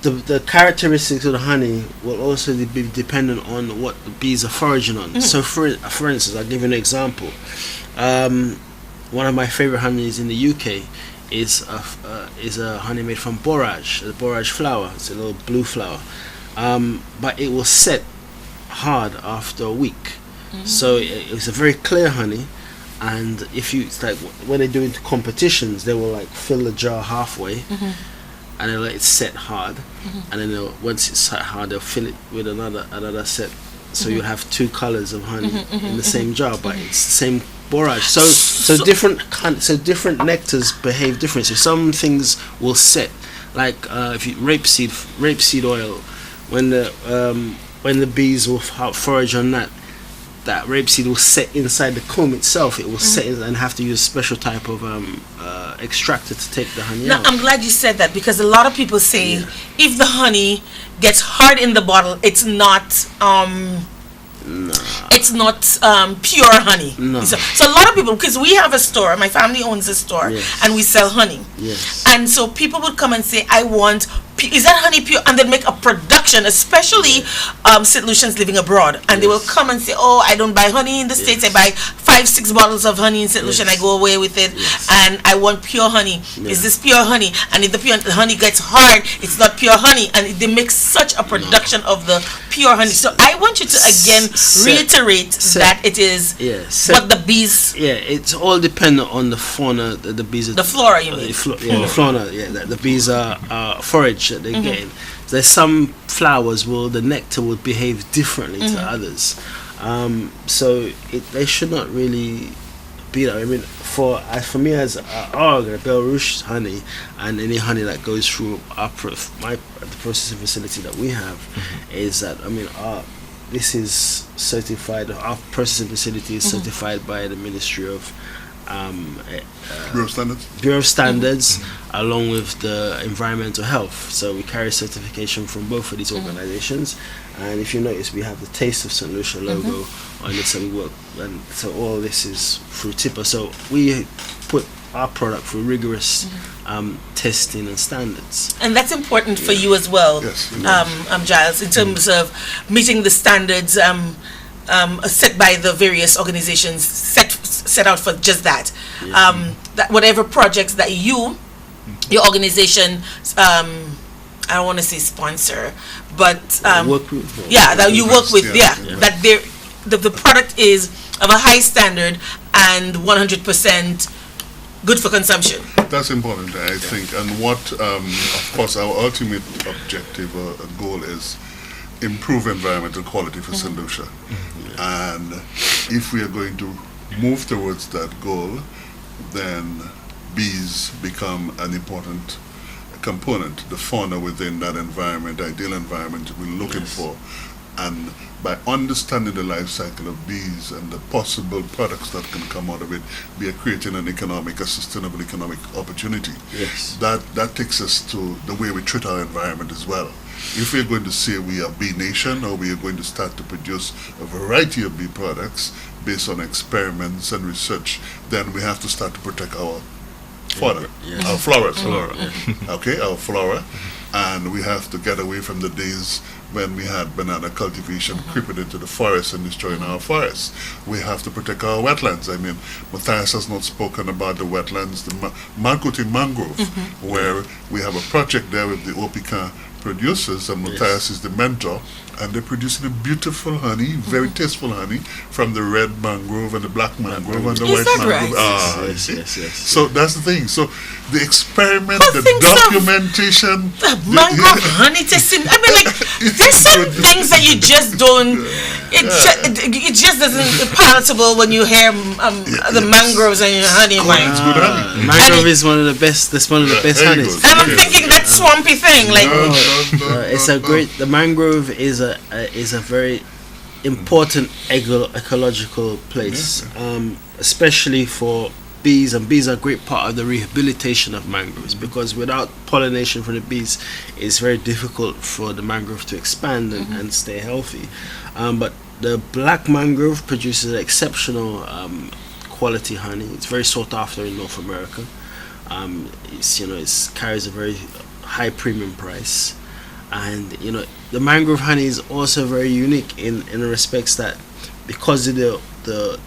the characteristics of the honey will also be dependent on what the bees are foraging on. So for instance, I'll give you an example. One of my favorite honeys in the UK is a honey made from borage, the borage flower. It's a little blue flower, but it will set hard after a week. So it's a very clear honey, and if you, it's like when they do into competitions, they will like fill the jar halfway, and they'll let it set hard, and then once it's set hard, they'll fill it with another set. So you'll have two colors of honey in the same jar, but it's the same borage. So different nectars behave differently. So some things will set, like if you rapeseed oil, when the bees will forage on that rapeseed will set inside the comb itself. It will set in and have to use a special type of extractor to take the honey out. I'm glad you said that, because a lot of people say if the honey gets hard in the bottle, it's not pure honey. No. So a lot of people, because we have a store, my family owns a store, and we sell honey. And so people would come and say, I want, is that honey pure? And they'd make a production, especially St. Lucians living abroad. And they will come and say, oh, I don't buy honey in the States. I buy 5-6 bottles of honey in St. Lucian. I go away with it. And I want pure honey. Is this pure honey? And if the honey gets hard, it's not pure honey. And they make such a production of the pure honey. So I want you to again reiterate that it is what the bees... Yeah, it's all dependent on the fauna that the bees are... The flora, you mean? The fauna, that the bees are forage that they're getting. There's some flowers the nectar will behave differently to others. So they should not really be that. I mean, for me as the Belarus honey and any honey that goes through the processing facility that we have, is that, I mean, this is certified. Our processing facility is certified by the Ministry of Bureau of Standards, along with the Environmental Health. So we carry certification from both of these organizations. And if you notice, we have the Taste of St. Lucia logo on this, and we work. And so all this is through TIPA. So we put our product through rigorous testing and standards. And that's important for you as well, Yes, it Giles, in terms of meeting the standards set by the various organizations set out for just that. That whatever projects that your organization, I don't want to say sponsor, but Work with, that you work with, Yeah. that the product is of a high standard and 100% good for consumption. That's important, I think. And what, of course, our ultimate objective or goal is improve environmental quality for St. Lucia. And if we are going to move towards that goal, then bees become an important component, the fauna within that environment, ideal environment we're looking for. And by understanding the life cycle of bees and the possible products that can come out of it, we are creating a sustainable economic opportunity. Yes. That takes us to the way we treat our environment as well. If we're going to say we are bee nation, or we are going to start to produce a variety of bee products based on experiments and research, then we have to start to protect our fauna, our flora, okay, our flora, and we have to get away from the days when we had banana cultivation creeping into the forest and destroying our forests. We have to protect our wetlands. I mean, Matthias has not spoken about the wetlands, the Marcote mangrove, where we have a project there with the Opika producers, and Matthias is the mentor, and they're producing a beautiful honey, very tasteful honey, from the red mangrove and the black mangrove and the Is white that mangrove. right? Yes. So that's the thing. So the experiment, Who the thinks of documentation, Mangrove honey testing. I mean, like, there's some things that you just don't. It just doesn't palatable when you hear the mangroves and your honey. it's good honey. Mangrove is one of the best. That's one of the best There you honeys. go. And I'm thinking that swampy thing, like. It's a great. The mangrove is a very important ecological place, especially for bees, and bees are a great part of the rehabilitation of mangroves, because without pollination from the bees, it's very difficult for the mangrove to expand and stay healthy. But the black mangrove produces an exceptional quality honey. It's very sought after in North America. It carries a very high premium price. And the mangrove honey is also very unique in the respects that, because of the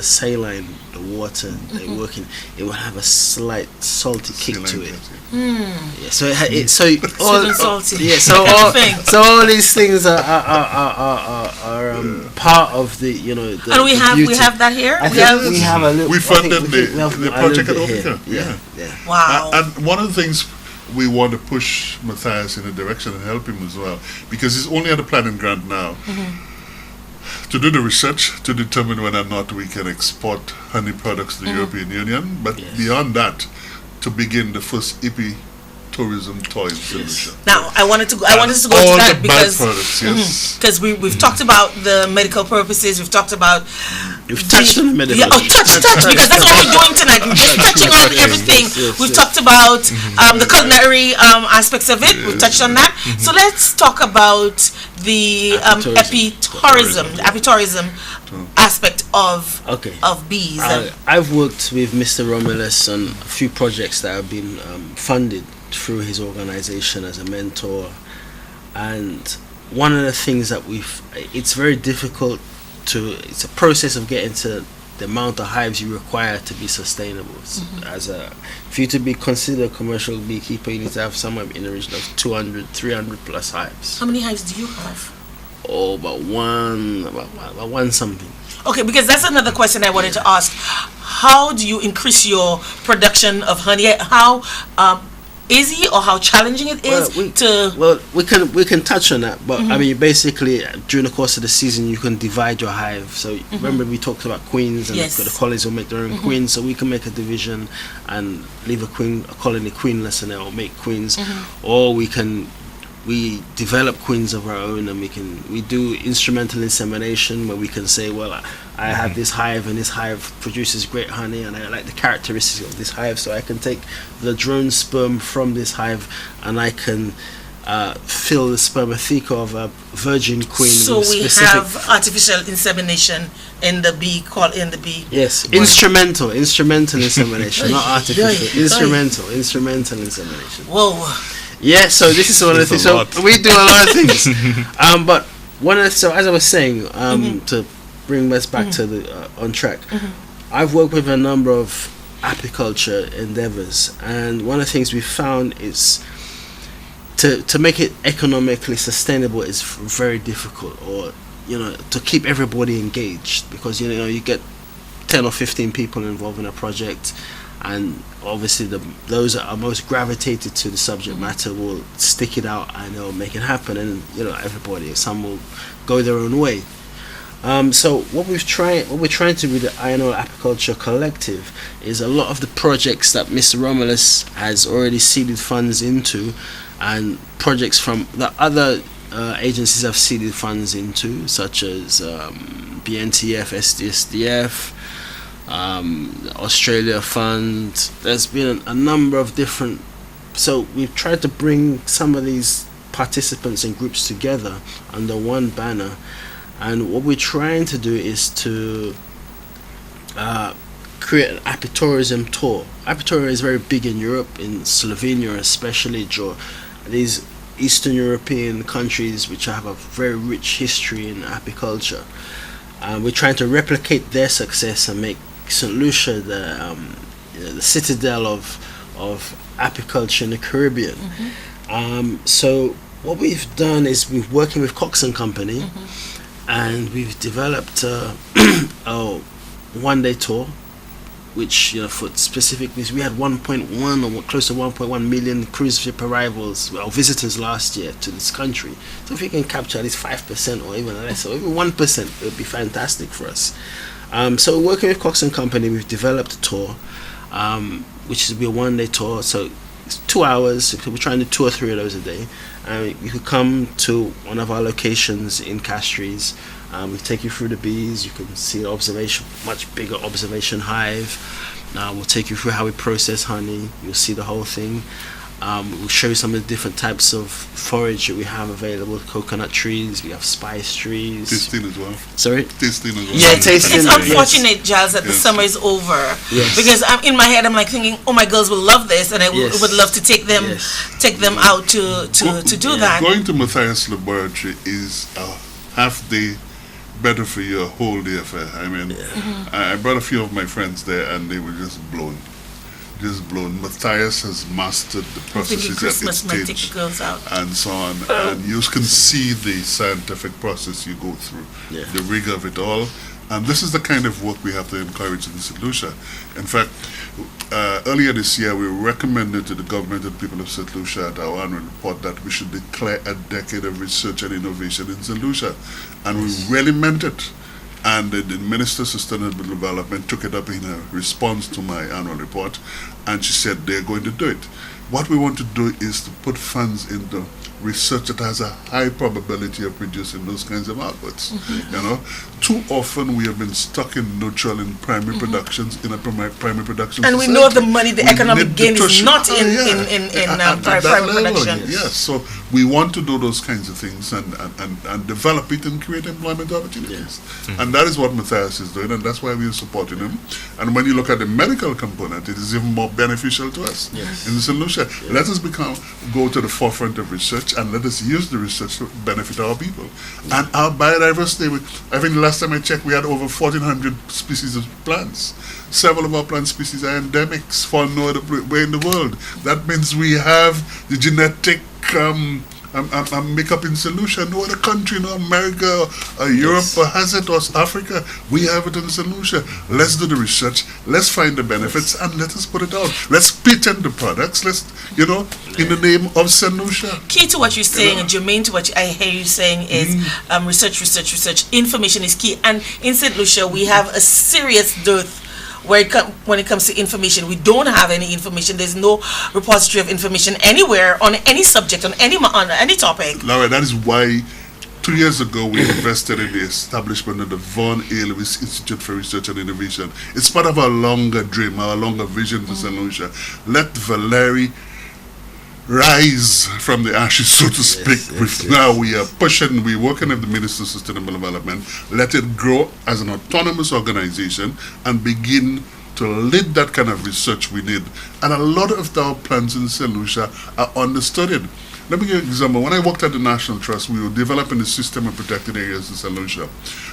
saline, the water they work in, it will have a slight salty kick to it. Yeah, so all and salty. Yeah, so all these things are part of the the, And we the have beauty. have that here. I think we have a little. We I think funded we have the a project little at bit Opika. here. Yeah. Wow. And one of the things we want to push Matthias in a direction and help him as well, because he's only at a planning grant now to do the research to determine whether or not we can export honey products to the European Union, but beyond that, to begin the first hippie tourism toy solution. Now I wanted us to go All to that the because byproducts, yes. because we've talked about the medical purposes. We've talked about You've touched on the medical. Yeah, touch because that's what we're doing tonight. We're just touching on everything. We've talked about the culinary aspects of it. We've touched on that. So let's talk about the apitourism aspect of bees. I've worked with Mr. Romulus on a few projects that have been funded through his organization as a mentor, and one of the things that it's very difficult it's a process of getting to the amount of hives you require to be sustainable. For you to be considered a commercial beekeeper, you need to have somewhere in the region of 200, 300 plus hives. How many hives do you have? About one something. Okay, because that's another question I wanted to ask. How do you increase your production of honey? How easy or how challenging it is we can touch on that, but I mean, basically during the course of the season you can divide your hive. So remember we talked about queens, and the colonies will make their own queens, so we can make a division and leave a colony queenless, and they will make queens, or we develop queens of our own, and we do instrumental insemination, where we can say, well, I have this hive, and this hive produces great honey, and I like the characteristics of this hive, so I can take the drone sperm from this hive, and I can fill the spermatheca of a virgin queen. So with we specific have artificial insemination in the bee, Yes, instrumental insemination, not artificial. Yeah. Instrumental insemination. Whoa. Yeah, so this is one of the things. So we do a lot of things, but so as I was saying, to bring us back to the on track, I've worked with a number of apiculture endeavors, and one of the things we found is to make it economically sustainable is very difficult, or to keep everybody engaged, because you get 10 or 15 people involved in a project, and obviously those that are most gravitated to the subject matter will stick it out and they'll make it happen, and everybody, some will go their own way. So what we're trying to do with the Iron Ore Apiculture Collective is a lot of the projects that Mr. Romulus has already seeded funds into, and projects from the other agencies have seeded funds into, such as BNTF, SDSDF, Australia Fund. There's been a number of different. So we've tried to bring some of these participants and groups together under one banner, and what we're trying to do is to create an apitourism tour. Apitourism is very big in Europe, in Slovenia especially, these Eastern European countries which have a very rich history in apiculture. We're trying to replicate their success and make St. Lucia the citadel of apiculture in the Caribbean. So what we've done is we're working with Cox and Company, and we've developed a one-day tour, which for specifically we had 1.1 or close to 1.1 million cruise ship arrivals or visitors last year to this country. So if we can capture at least 5% or even less, or even 1%, it would be fantastic for us. So working with Cox and Company, we've developed a tour, which will be a one-day tour. So it's 2 hours. We're trying to do 2 or 3 of those a day. You could come to one of our locations in Castries. We take you through the bees. You can see the much bigger observation hive. We'll take you through how we process honey. You'll see the whole thing. We'll show you some of the different types of forage that we have available. Coconut trees, we have spice trees. Tasting as well. Sorry? Tasting as well. Yeah, tasting. It's unfortunate, Giles, that the summer is over. Yes. Because in my head I'm like thinking, oh, my girls will love this, and I would love to take them out to do that. Going to Matthias Laboratory is a half day better for you, a whole day affair. I mean, I brought a few of my friends there, and they were just blown. Matthias has mastered the processes at its stage and so on, and you can see the scientific process you go through, the rigor of it all, and this is the kind of work we have to encourage in St. Lucia. In fact, earlier this year we recommended to the government and people of St. Lucia at our annual report that we should declare a decade of research and innovation in St. Lucia, and we really meant it. And the Minister of Sustainable Development took it up in a response to my annual report, and she said they're going to do it. What we want to do is to put funds into research that has a high probability of producing those kinds of outputs. Too often we have been stuck in neutral and primary productions primary production. And we know the money, the economic gain is not in primary production. Yes, so we want to do those kinds of things and develop it and create employment opportunities. And that is what Matthias is doing, and that's why we are supporting him. And when you look at the medical component, it is even more beneficial to us in the solution. Let us go to the forefront of research, and let us use the research to benefit our people. And our biodiversity, I think the last time I checked, we had over 1,400 species of plants. Several of our plant species are endemics for no other way in the world. That means we have the genetic makeup in solution. No other country, no America or Europe or has it, or Africa. We have it in solution. Let's do the research. Let's find the benefits and let us put it out. Let's patent the products. Let's, in the name of St. Lucia. Key to what you're saying, and germane to what I hear you saying, is research. Information is key. And in St. Lucia, we have a serious dearth when it comes to information. We don't have any information. There's no repository of information anywhere on any subject, on any topic. Laura, that is why 2 years ago we invested in the establishment of the Vaughan A. Lewis Institute for Research and Innovation. It's part of our longer dream, our longer vision for St. Lucia. Let Valerie rise from the ashes, so to speak. Yes, yes, Now yes. we are pushing, we're working with the Minister of Sustainable Development, let it grow as an autonomous organization and begin to lead that kind of research we need. And a lot of our plans in St. Lucia are understudied. Let me give you an example. When I worked at the National Trust, we were developing a system of protected areas in St. Lucia.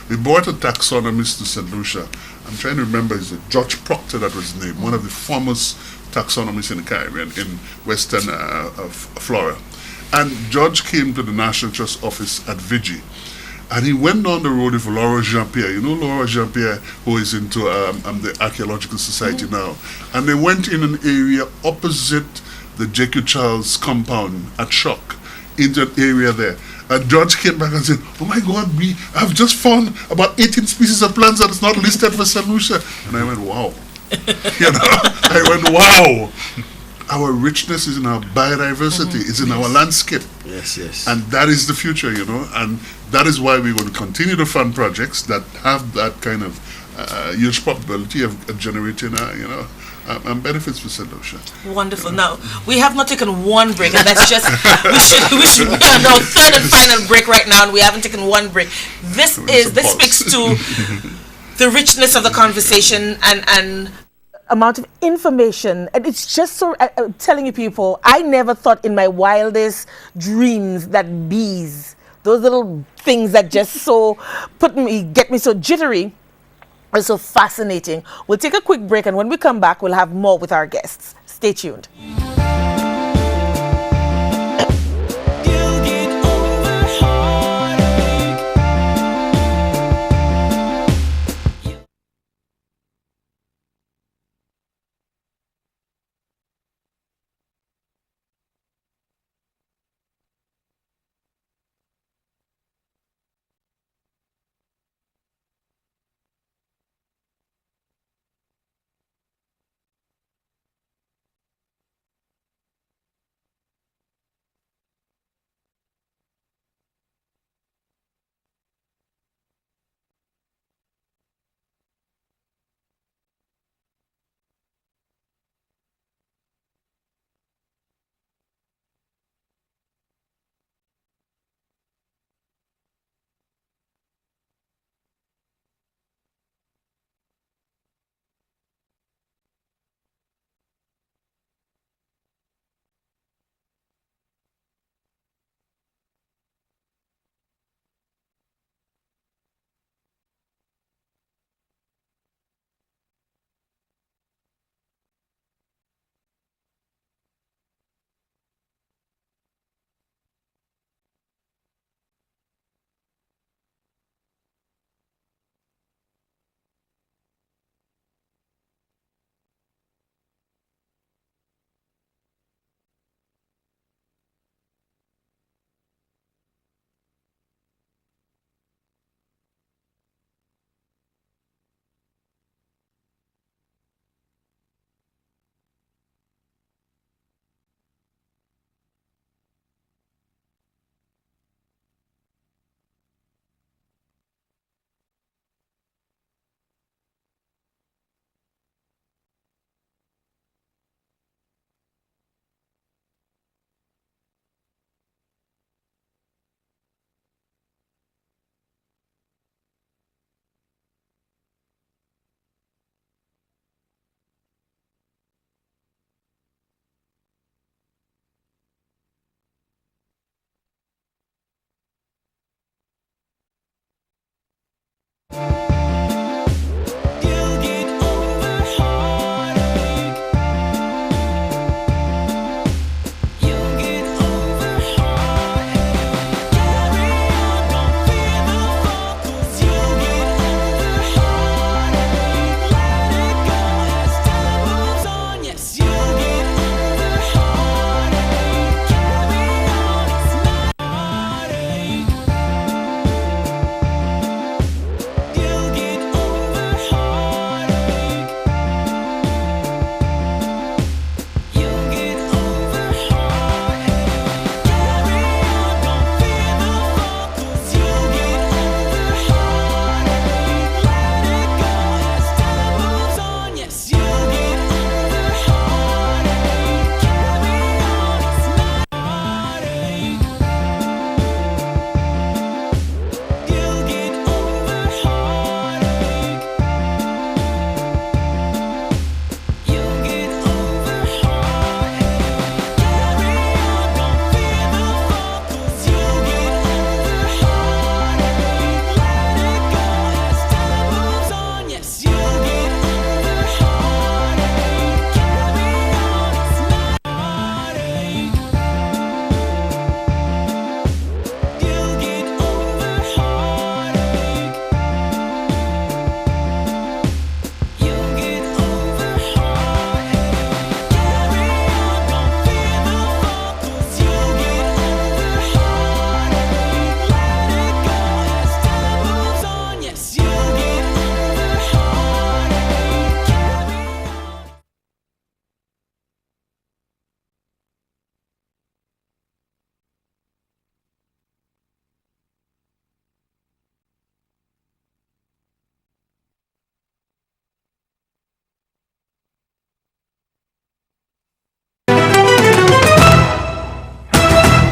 We brought a taxonomist to St. Lucia. I'm trying to remember, is it George Proctor, that was his name, one of the foremost taxonomists in the Caribbean, in western of Florida. And George came to the National Trust office at Vigi. And he went down the road with Laura Jean-Pierre. You know Laura Jean-Pierre, who is into the Archaeological Society now. And they went in an area opposite the J.Q. Charles compound at Shock, into an area there. And George came back and said, "Oh my God, we have just found about 18 species of plants that is not listed for St. Lucia." And I went, wow. I went, wow. Our richness is in our biodiversity, it's in our landscape. Yes, yes. And that is the future, and that is why we're going to continue to fund projects that have that kind of huge probability of generating, benefits for St. Lucia. Wonderful. Now we have not taken one break, and that's just we should be on our third and final break right now, and we haven't taken one break. This speaks to the richness of the conversation and amount of information, and it's just so I'm telling you people, I never thought in my wildest dreams that bees, those little things that just so get me so jittery, are so fascinating. We'll take a quick break, and when we come back, we'll have more with our guests. Stay tuned. You'll get over heartache.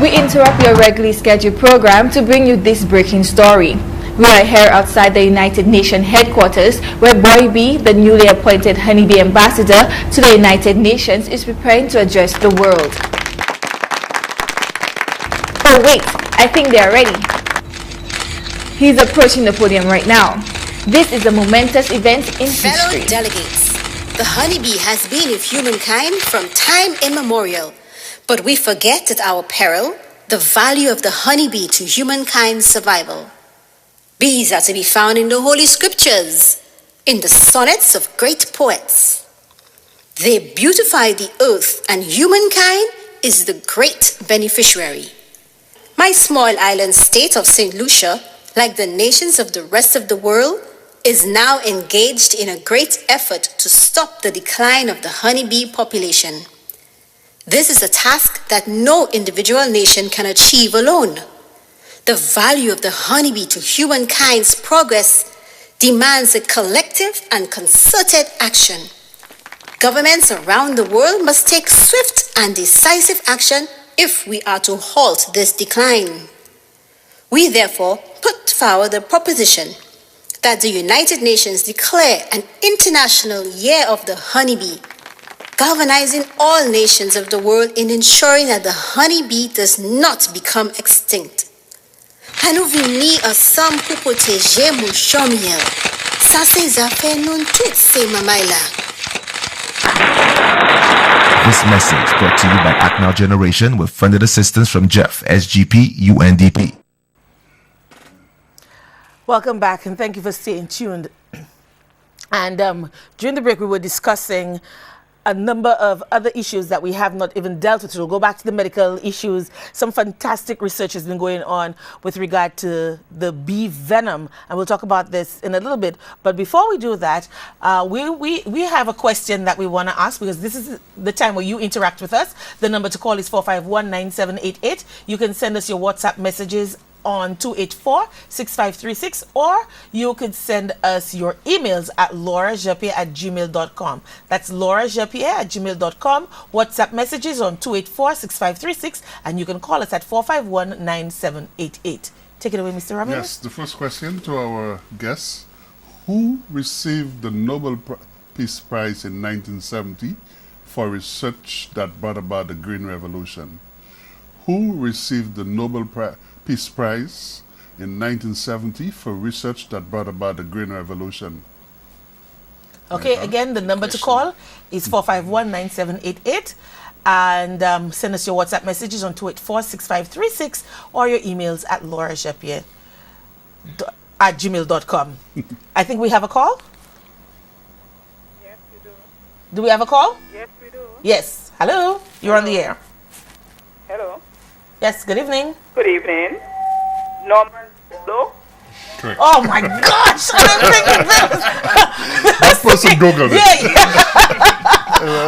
We interrupt your regularly scheduled program to bring you this breaking story. We are here outside the United Nations headquarters where Boy B, the newly appointed honeybee ambassador to the United Nations, is preparing to address the world. Oh wait, I think they are ready. He's approaching the podium right now. This is a momentous event in Fellow history. delegates, the honeybee has been with humankind from time immemorial. But we forget at our peril the value of the honeybee to humankind's survival. Bees are to be found in the Holy Scriptures, in the sonnets of great poets. They beautify the earth, and humankind is the great beneficiary. My small island state of St. Lucia, like the nations of the rest of the world, is now engaged in a great effort to stop the decline of the honeybee population. This is a task that no individual nation can achieve alone. The value of the honeybee to humankind's progress demands a collective and concerted action. Governments around the world must take swift and decisive action if we are to halt this decline. We therefore put forward the proposition that the United Nations declare an International Year of the Honeybee, galvanizing all nations of the world in ensuring that the honeybee does not become extinct. À nous venir ensemble pour protéger mon chaumiel. Ça c'est affaire non toutes ces mamailles-là. This message brought to you by Act Now Generation with funded assistance from Jeff, SGP, UNDP. Welcome back, and thank you for staying tuned. And during the break, we were discussing a number of other issues that we have not even dealt with. So we'll go back to the medical issues. Some fantastic research has been going on with regard to the bee venom, and we'll talk about this in a little bit. But before we do that, we have a question that we want to ask, because this is the time where you interact with us. The number to call is 451-9788. You can send us your WhatsApp messages on 284-6536, or you could send us your emails at laurajapier@gmail.com. That's laurajapier@gmail.com. WhatsApp messages on 284-6536, and you can call us at 451-9788. Take it away, Mr. Ramirez. Yes, the first question to our guests: who received the Nobel Peace Prize in 1970 for research that brought about the Green Revolution? Who received the Nobel Peace Prize in 1970 for research that brought about the Green Revolution? Okay, again, the number to call is 451-9788, and send us your WhatsApp messages on 284-6536, or your emails at laurajapier@gmail.com. I think we have a call. Yes, we do. Do we have a call? Yes, we do. Yes. Hello. You're on the air. Hello. Yes. Good evening. Good evening. Norman Polo. Correct. Oh my gosh! I didn't think of this. That person Googled it. Yeah.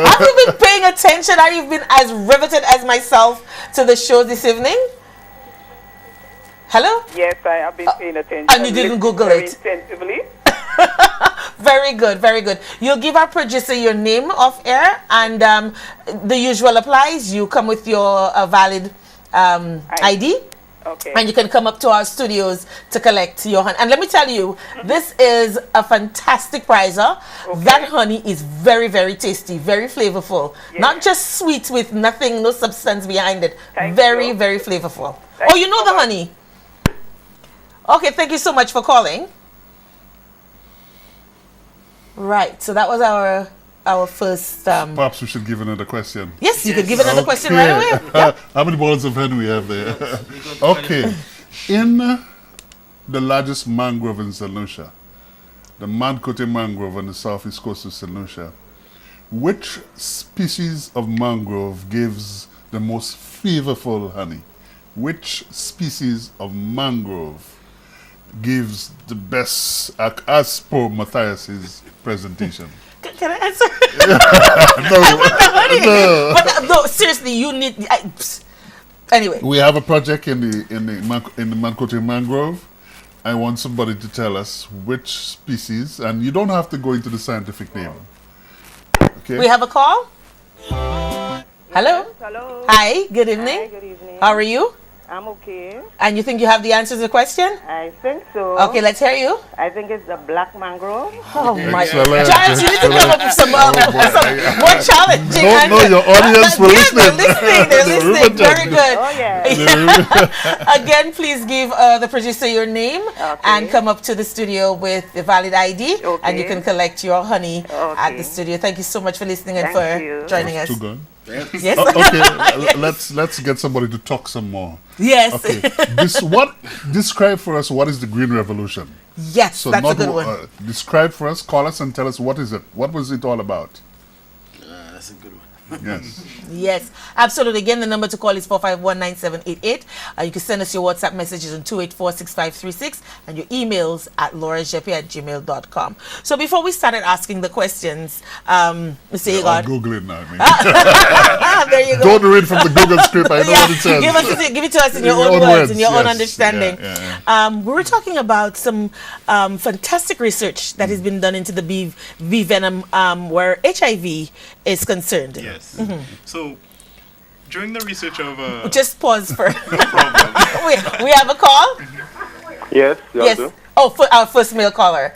Have you been paying attention? Have you been as riveted as myself to the show this evening? Hello? Yes, I have been paying attention. and you didn't Google very it. Intensively. Very good, very good. You'll give our producer your name off air, and the usual applies. You come with your valid ID. Okay. And you can come up to our studios to collect your honey. And let me tell you, this is a fantastic prize. Huh? Okay. That honey is very, very tasty, very flavorful. Yeah. Not just sweet with nothing, no substance behind it. Thank Very, you. very flavorful. Thank Oh, you you know so the much. honey. Okay, thank you so much for calling. Right, so that was our first. Perhaps we should give another question. Yes, you can give another question right away. Yeah. How many balls of hen we have there? Okay. In the largest mangrove in St. Lucia, the Mancote mangrove on the southeast coast of St. Lucia, which species of mangrove gives the most flavorful honey? Which species of mangrove gives the best, as per Matthias's presentation? Can I answer? No, no. But no, seriously, you need. Anyway, We have a project in the Mancote mangrove. I want somebody to tell us which species, and you don't have to go into the scientific name. Okay. we have a call. Hello. Yes, hello. Hi, good evening. Hi, good evening. How are you? I'm okay. And you think you have the answer to the question? I think so. Okay, let's hear you. I think it's the black mangrove. Oh my Excellent. Giants, you need to come up with some, Oh, boy. some more challenging No, answers. your audience will Yeah, they're listen. listening. They're They're listening. Very riveted. good. Oh, yeah. Again, please give the producer your name and come up to the studio with the valid ID, and you Okay. can collect your honey at the Okay. studio. Thank you so much for listening and Thank for you. joining us. Too good. Yes. Okay, let's get somebody to talk some more. Yes. Okay, describe for us what is the Green Revolution? Yes, So that's a not good one. describe for us, call us and tell us what is it? What was it all about? That's a good one. Yes. Yes, absolutely. Again, the number to call is 4519788. You can send us your WhatsApp messages on 2846536 and your emails at laurajeppe@gmail.com. So before we started asking the questions, Mr. I'll Egon, Google it now. there you go. Don't read from the Google script. I know what it says. Give it to us in your In own words, in your own yes. understanding. Yeah. We were talking about some fantastic research that has been done into the bee venom where HIV is concerned. Yes. So, during the research of... Just pause for... no problem. we have a call? Yes, Yes. Oh, for our first male caller.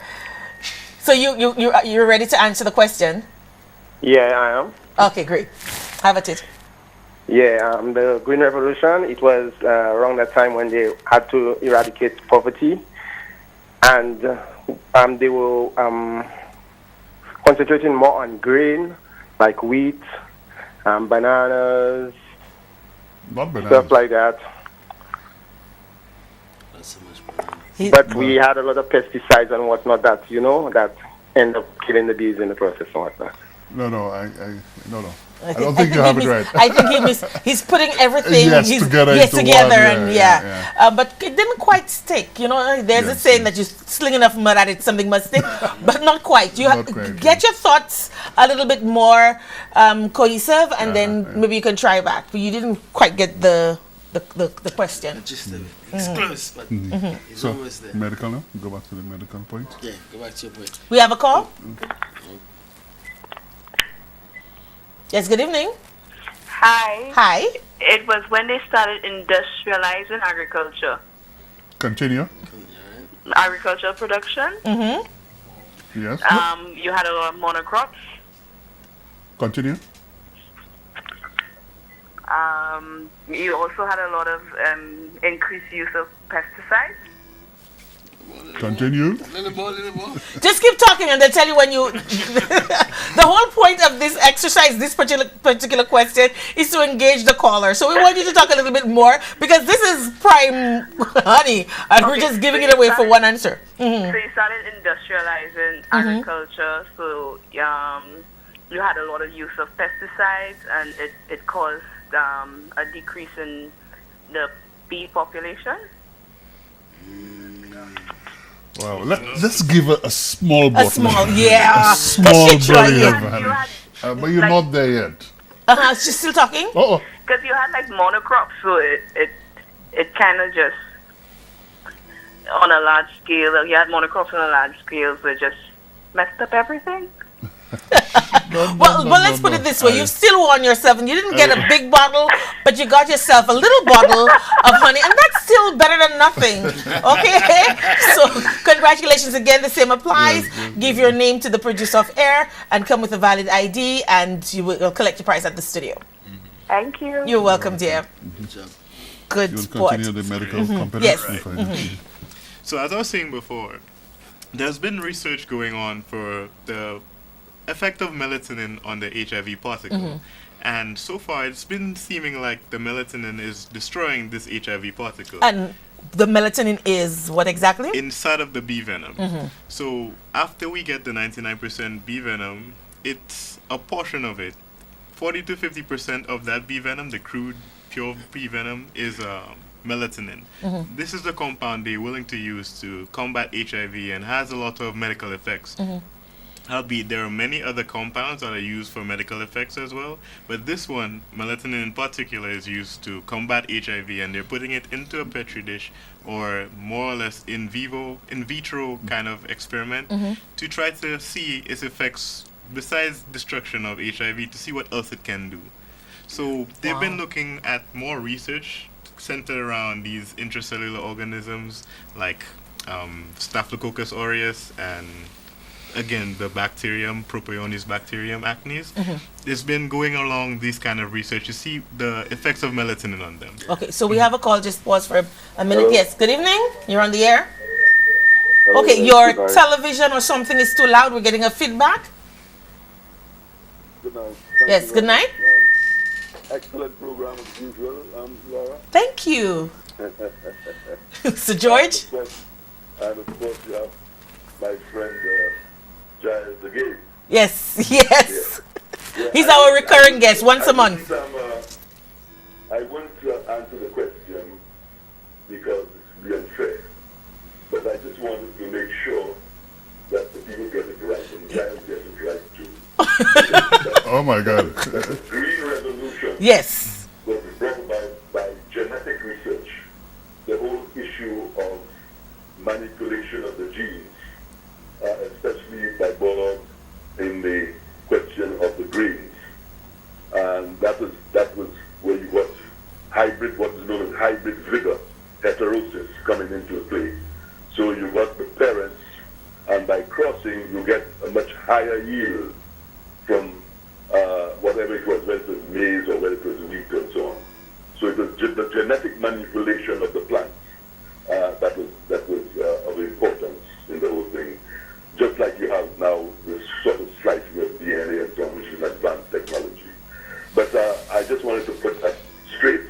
So you're ready to answer the question? Yeah, I am. Okay, great. Have at it. Yeah, the Green Revolution, it was around that time when they had to eradicate poverty. And they were concentrating more on grain, like wheat, bananas, Not bananas. stuff like that. Not so much banana. But we had a lot of pesticides and whatnot that, that end up killing the bees in the process and whatnot. No, no. I don't think you have it right. I think he's putting everything Yes, together into together one, and but it didn't quite stick. There's a saying that you sling enough mud at it, something must stick, but not quite. You Not quite, get your thoughts a little bit more cohesive, and then maybe you can try back. But you didn't quite get the question. Just it's close, but it's So, almost there. medical now? Go back to the medical point. Yeah, go back to your point. We have a call. Yes. Good evening. Hi. Hi. It was when they started industrializing agriculture, Continue. agricultural production. Mm-hmm. Yes. You had a lot of monocrops. Continue. You also had a lot of increased use of pesticides. Continue. Little more. Just keep talking, and they'll tell you when you. The whole point of this exercise, this particular question, is to engage the caller. So we want you to talk a little bit more because this is prime honey, and we're just giving it away for one answer. Mm-hmm. So you started industrializing agriculture. So you had a lot of use of pesticides, and it caused a decrease in the bee population. Wow. Let's give a small bottle. A small, yeah. A small Let's try belly it. of honey. You had, But you're not there yet. She's still talking? Oh. because you had like monocrops, so it kind of just on a large scale. You had monocrops on a large scale, so it just messed up everything. Well, let's put it this way. You've still won yourself, and you didn't get a big bottle, but you got yourself a little bottle of honey, and that's still better than nothing. Okay? So, congratulations again. The same applies. Give your name to the producer of air and come with a valid ID, and you will collect your prize at the studio. Thank you. You're welcome, dear. Good job. Good You'll sport. continue the medical Yes. competency. So as I was saying before, there's been research going on for the effect of melatonin on the HIV particle. And so far, it's been seeming like the melatonin is destroying this HIV particle. And the melatonin is what exactly? Inside of the bee venom. So after we get the 99% bee venom, it's a portion of it. 40 to 50% of that bee venom, the crude pure bee venom, is melatonin. This is the compound they're willing to use to combat HIV and has a lot of medical effects. Albeit there are many other compounds that are used for medical effects as well, but this one, melatonin in particular, is used to combat HIV, and they're putting it into a petri dish or more or less in vitro kind of experiment to try to see its effects besides destruction of HIV, to see what else it can do. So they've been looking at more research centered around these intracellular organisms like Staphylococcus aureus and again the bacterium Propionibacterium bacterium acnes. It's been going along these kind of research to see the effects of melatonin on them. Okay, so we have a call. Just pause for a minute. Yes, good evening. You're on the air. Okay, your television or something is too loud. We're getting a feedback. Good night. Yes, good night. Excellent program as usual, Laura. Thank you. So George? And of course you have my friend Giles again. Yes, yes. Yeah, he's our recurring guest once a month. I want to answer the question because it's really unfair. But I just wanted to make sure that the people get it right and Giles gets it right too. Oh my God. The Green Revolution yes. was brought about by genetic research. The whole issue of manipulation of the genes, especially by Bollard in the question of the grains. And that was where you got hybrid, what is known as hybrid vigor, heterosis coming into play. So you got the parents, and by crossing, you get a much higher yield from whatever it was, whether it was maize or whether it was wheat and so on. So it was the genetic manipulation of the plants that was of importance in the whole thing. Just like you have now this sort of slicing of DNA and so on, which is advanced technology. But I just wanted to put that straight.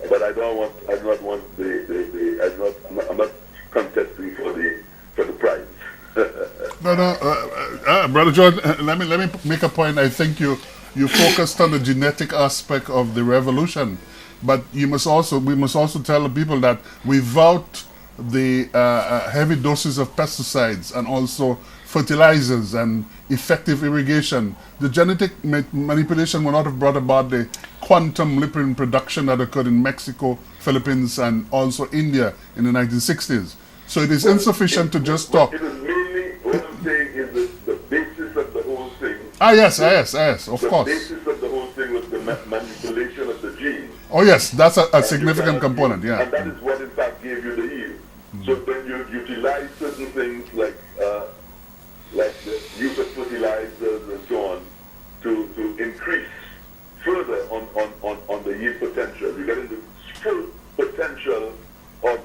But I'm not contesting for the prize. No, Brother George, let me make a point. I think you focused on the genetic aspect of the revolution, but we must also tell the people that without the heavy doses of pesticides and also fertilizers and effective irrigation, the genetic manipulation will not have brought about the quantum lipid production that occurred in Mexico, Philippines, and also India in the 1960s. So it is insufficient to just talk. It is mainly, what I'm saying is the basis of the whole thing. Yes, of course. The basis of the whole thing was the manipulation of the genes. Oh yes, that's a significant component, yeah. And that is what in fact gave you the yield. So then you utilize certain things like the use of fertilizers and so on to increase further on the yield potential. You get into full potential of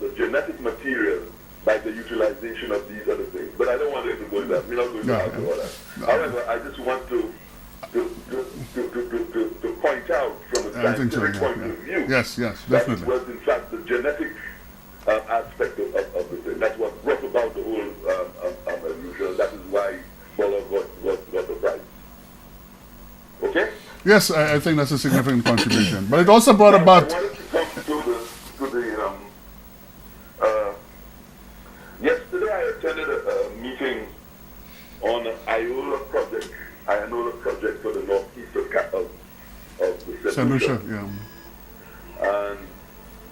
the genetic material by the utilization of these other things. But I don't want to go into that. We're not going to argue all that. However, I just want to point out from a scientific point of view yes, that definitely. it was in fact the genetic aspect of the thing. That's what brought about the whole evolution. That is why Bollard got the prize. Okay? Yes, I think that's a significant contribution. But it also brought about... I wanted to come to the yesterday I attended a meeting on an Iola project for the northeast of the St. Lucia, yeah. And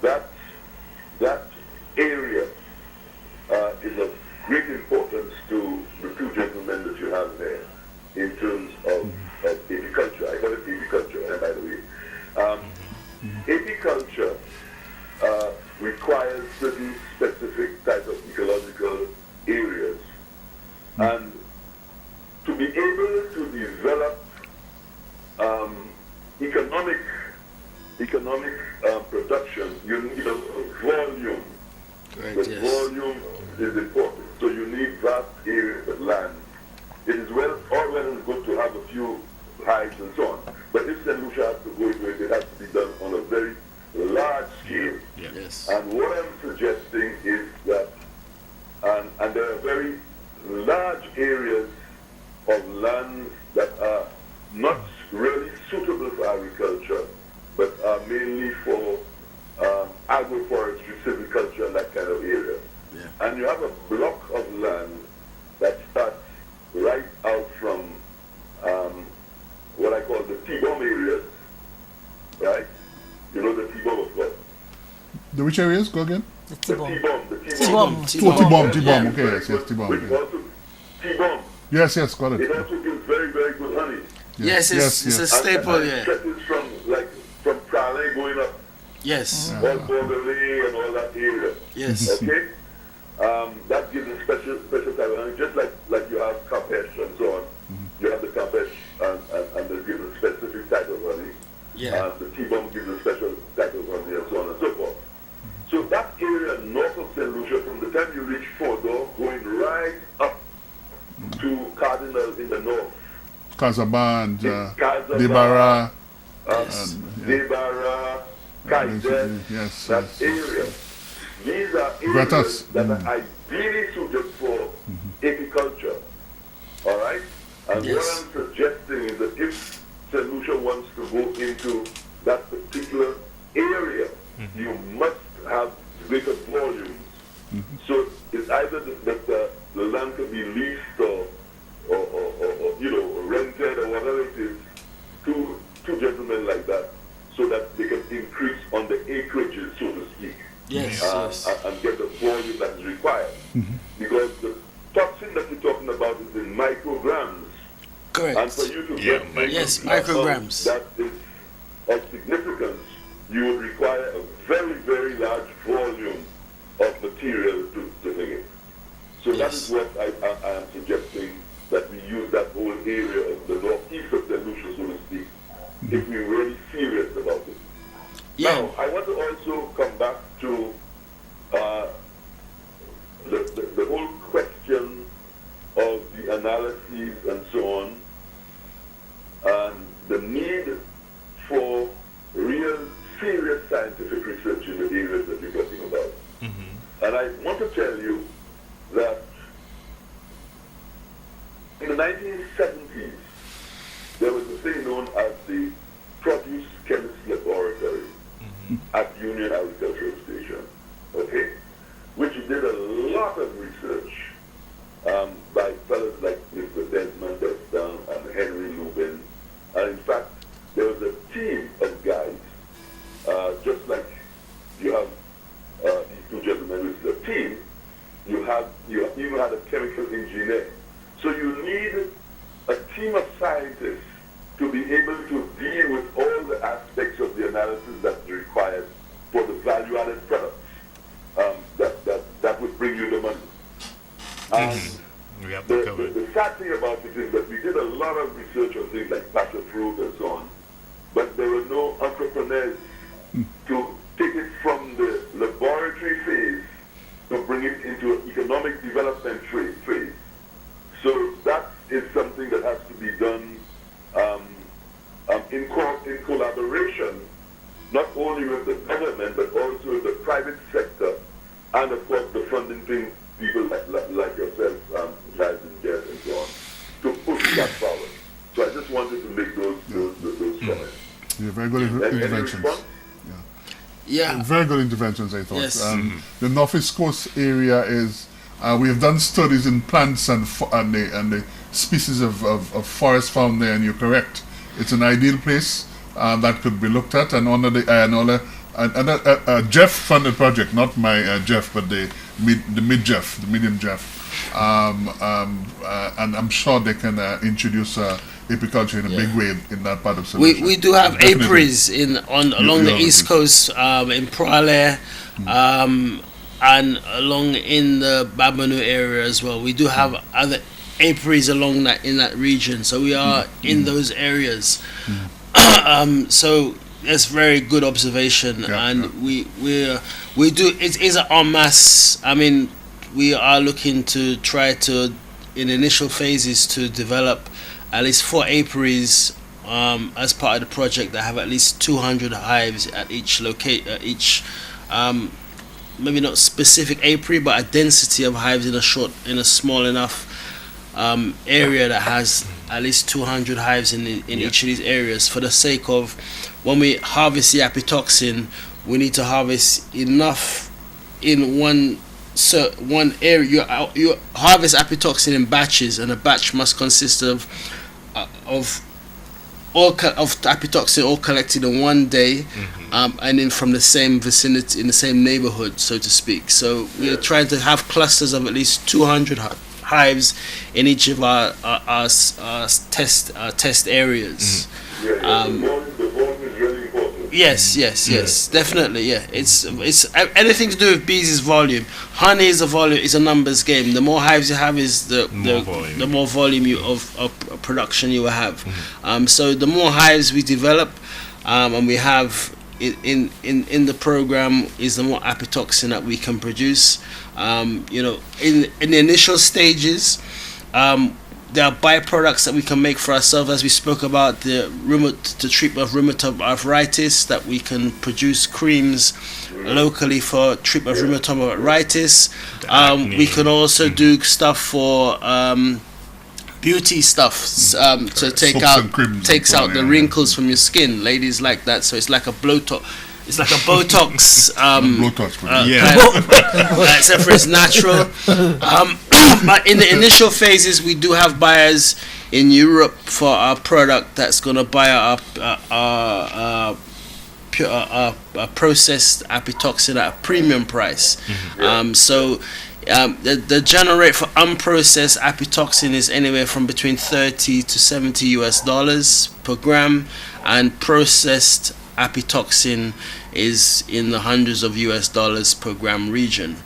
that area is of great importance to the two gentlemen that you have there in terms of apiculture. I call it apiculture, by the way. Apiculture requires certain specific type of ecological areas. And to be able to develop economic production, you need a volume. Right, The volume is important. So you need vast areas of land. It is all well and good to have a few hives and so on. But if St. Lucia has to go into it, it has to be done on a very large scale. Yes. And what I'm suggesting is that, and there are very large areas of land that are not really suitable for agriculture, but are mainly for agroforestry, silviculture, and that kind of area. Yeah. And you have a block of land that starts right out from what I call the T-bomb areas, right? You know the T-bomb, of course. The which areas? Go again? The The T-bomb. T-bomb. The T-bomb. T-bomb. Okay, yes, T-bomb. Which also, T-bomb. Yes, got It it. also gives very, very good honey. Yes, it's a staple, And yeah. it stretches from Yes. all Bordelais and all that area. Yes. Okay? That gives a special type of honey, just like you have Campeche and so on. You have the Campeche and they give a specific type of honey. Yeah. The T-bomb gives a special type of honey and so on and so forth. So that area north of St. Lucia, from the time you reach Fordor, going right up to Cardinal in the north. Casaband, Casaband, Debarra. Debarra, Kaizen, Yes. that area. These are areas that are ideally suited for apiculture. All right? And what I'm suggesting is that if St. Lucia wants to go into that particular area, you must have greater volumes. So it's either that the land can be leased or rented or whatever it is to gentlemen like that, so that they can increase on the acreages, so to speak. Yes. And get the volume that is required. Because the toxin that you're talking about is in micrograms. Correct. And for you to get micrograms. that is of significance, you would require a very, very large volume of material to make it. So that is what I am suggesting, that we use that whole area of the northeast of St. Lucia, so to speak, if we're really serious about it. Now, I want to also come back to the whole question of the analyses and so on, and the need for real serious scientific research in the areas that you're talking about. And I want to tell you that in the 1970s, there was a thing known as the Produce Chemist Laboratory at Union Agricultural Station, okay, which did a lot of research by fellows like Mr. Desmond Destin and Henry Lubin. And in fact, there was a team of guys, just like you have these two gentlemen, which is a team. You even had a chemical engineer. So you need a team of scientists to be able to deal with all the aspects of the analysis that's required for the value-added products that would bring you the money. And we have to cover the sad thing about it is that we did a lot of research on things like passion fruit and so on, but there were no entrepreneurs to take it from the laboratory phase to bring it into an economic development phase. So that is something that has to be done in collaboration, not only with the government, but also with the private sector, and of course the funding people like yourself, guys and Jeff and so on, to push that forward. So I just wanted to make those comments. Yeah, very good interventions. Very good interventions, I thought. Yes. The Northeast Coast area is, we have done studies in plants and the species of forest found there, and you're correct. It's an ideal place that could be looked at, and Jeff funded project, not my Jeff, but the mid-Jeff, the medium Jeff, and I'm sure they can introduce apiculture in a big way in that part of solution. We do have apiaries along the east coast, in Prale, and along in the Babanu area as well. We do have other apiaries along in that region, so we are in those areas. So that's very good observation, we do. It is an en masse. I mean, we are looking to try to, in initial phases, to develop at least 4 apiaries as part of the project that have at least 200 hives at each maybe not specific apiary, but a density of hives in a small enough area that has at least 200 hives in each of these areas, for the sake of when we harvest the apitoxin, we need to harvest enough in one area. You harvest apitoxin in batches, and a batch must consist of apitoxin all collected in one day, and then from the same vicinity, in the same neighborhood, so to speak. So we're trying to have clusters of at least 200 hives in each of our test areas. The volume is really important. Yes, definitely. Yeah, it's anything to do with bees is volume. Honey is a numbers game. The more hives you have, is the more volume of production you will have. So the more hives we develop, and we have in the program, is the more apitoxin that we can produce. In the initial stages, there are byproducts that we can make for ourselves, as we spoke about the treatment of rheumatoid arthritis, that we can produce creams locally for treatment of rheumatoid arthritis. We can also do stuff for beauty stuff, to takes out the wrinkles from your skin. Ladies like that, so it's like a Botox. It's like a Botox. Except for it's natural. But in the initial phases, we do have buyers in Europe for our product that's going to buy our processed apitoxin at a premium price. The generate for unprocessed apitoxin is anywhere from between $30 to $70 per gram, and processed apitoxin is in the hundreds of US per gram region.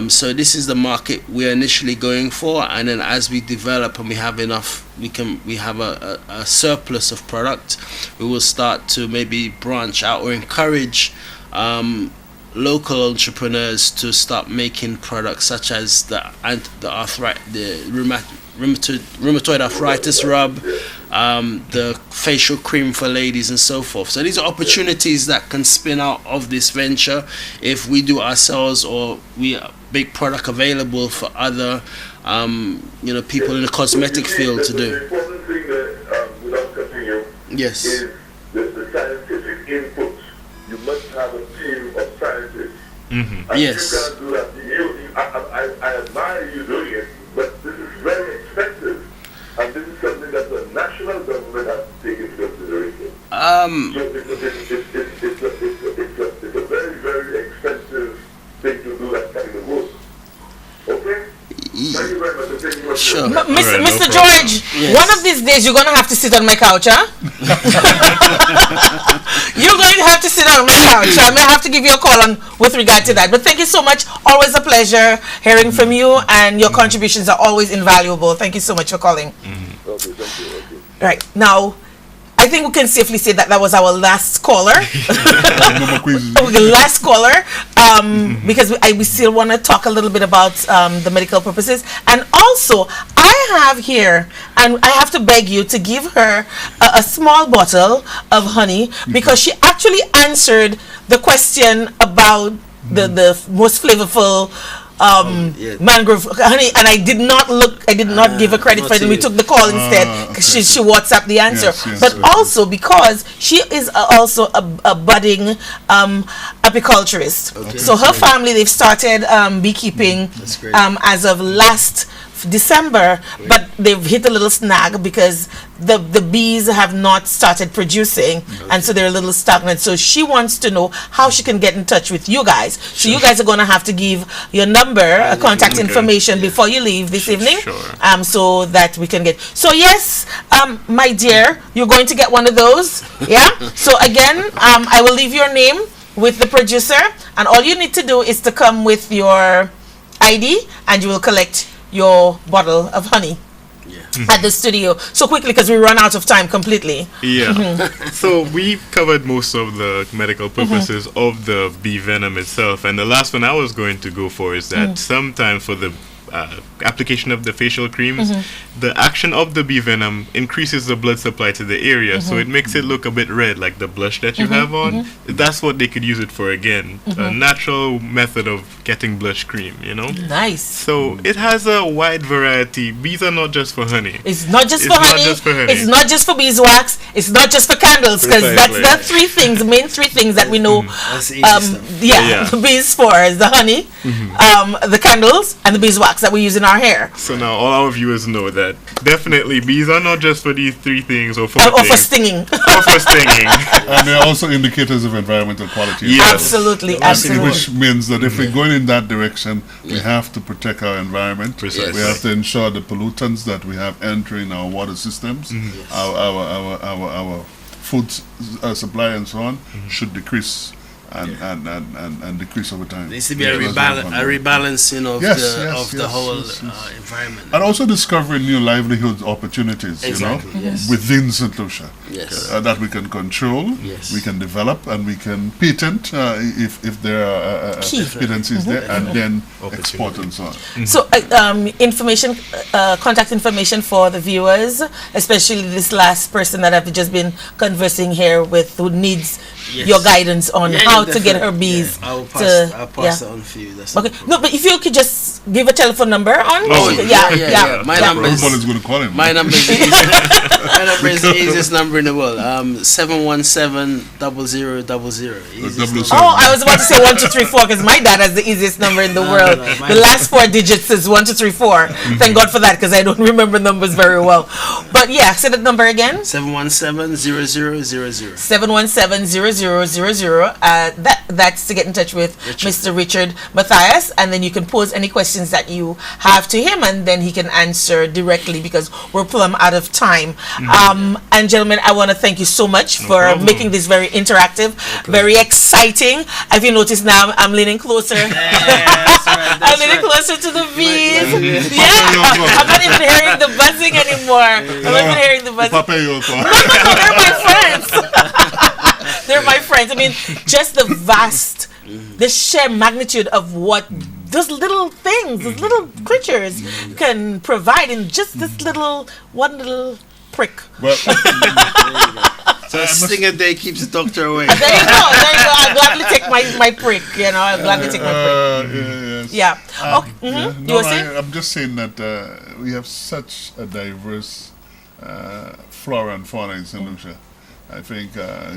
So this is the market we're initially going for, and then as we develop and we have enough, we have a surplus of product, we will start to maybe branch out or encourage local entrepreneurs to start making products such as the rheumatoid arthritis rub, the facial cream for ladies, and so forth. So these are opportunities that can spin out of this venture if we do ourselves, or we make product available for other people in the cosmetic field to do. The important thing that, without cutting you, Yes. is the scientific input. You must have a team of scientists. And Yes. you can't do that. I admire you doing it, but this is very expensive. And this is something that the national government has to take into consideration. So it's a very, very expensive thing to do that kind of work. Okay? Thank you very much. And thank you very much. Sure. Mr. George, one of these days you're going to have to sit on my couch, huh? You're going to have to sit on my couch. I may have to give you a call with regard to that. But thank you so much. Always a pleasure hearing from you, and your contributions are always invaluable. Thank you so much for calling. Okay, thank you. Okay. Right. Now, I think we can safely say that was our last caller. The last caller, because we still want to talk a little bit about the medical purposes. And also, I have here, and I have to beg you to give her a small bottle of honey, because she actually answered the question about the most flavorful mangrove honey, and I did not give her credit for it. We took the call instead, because she WhatsApped the answer. Yes, but also because she is also a budding apiculturist. So her family, they've started beekeeping as of last December, but they've hit a little snag because the bees have not started producing, and so they're a little stagnant. So she wants to know how she can get in touch with you guys. So you guys are going to have to give your number, contact information before you leave this evening, so that we can get. So yes, my dear, you're going to get one of those. Yeah. So again, I will leave your name with the producer, and all you need to do is to come with your ID, and you will collect your bottle of honey at the studio. So quickly, because we run out of time completely. So we covered most of the medical purposes of the bee venom itself, and the last one I was going to go for is that sometimes for the application of the facial creams, the action of the bee venom increases the blood supply to the area, so it makes it look a bit red, like the blush that you have on. That's what they could use it for again. A natural method of getting blush cream, Nice. So it has a wide variety. Bees are not just for honey. It's not just for honey. It's not just for beeswax. It's not just for candles, because that's the main three things that we know. The bees for is the honey, the candles, and the beeswax that we use in our hair. So now all our viewers know that definitely bees are not just for these three things or for stinging. And they're also indicators of environmental quality. Yes. Absolutely. Which means that if we're going in that direction, we have to protect our environment. Precisely. We have to ensure the pollutants that we have entering our water systems, our food supply and so on should decrease and decrease over time. There needs to be a rebalancing of the whole environment. And also discovering new livelihood opportunities, within St. Lucia. Yes. That we can control, we can develop, and we can patent if there are competencies there, and then export and so on. So, information, contact information for the viewers, especially this last person that I've just been conversing here with, who needs your guidance on how to get her bees. I'll pass it on for you. That's okay. No, but if you could just give a telephone number on. My number is. Everybody's going to call him. My number is. My number is the easiest number in the world. 717-0000. Oh, I was about to say 1234 because my dad has the easiest number in the world. The last 4 digits is 1234. Thank God for that, because I don't remember numbers very well. But yeah, say the number again. 717-0000. 717-0000. That's to get in touch with Mr. Richard Matthias, and then you can pose any questions that you have to him, and then he can answer directly, because we're plumb out of time. And gentlemen, I want to thank you so much for making this very interactive, very exciting. Have you noticed now I'm leaning closer? I'm leaning closer to the bees. I'm not even hearing the buzzing anymore. I'm not even hearing the buzzing. No, they're my friends. They're my friends. I mean, just the vast, the sheer magnitude of what those little things, those little creatures can provide in just this one little prick. Well, so a sting a day keeps the doctor away. There you go. I'll gladly take my prick. I'll gladly take my prick. You were saying? I'm just saying that we have such a diverse flora and fauna in St. Lucia. I think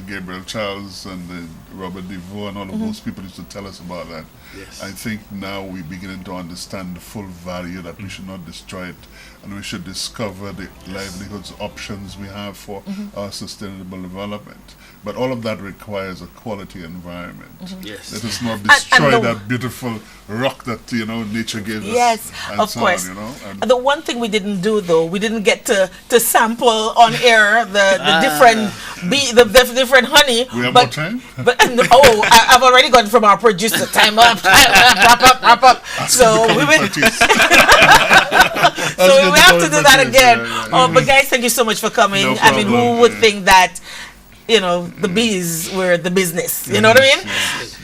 Gabriel Charles and Robert DeVoe and all of those people used to tell us about that. Yes. I think now we're beginning to understand the full value, that we should not destroy it, and we should discover the livelihoods options we have for our sustainable development. But all of that requires a quality environment. Yes. Let us not destroy that beautiful rock that nature gave us. Yes, and of so course. On, and the one thing we didn't do, though, we didn't get to sample on air the different different honey. We have more time. But I've already gone from our producer. Time up. Wrap up. So we will. So we have to do that again. But guys, thank you so much for coming. No I mean, who problem. would think that? The bees were the business. You know what I mean?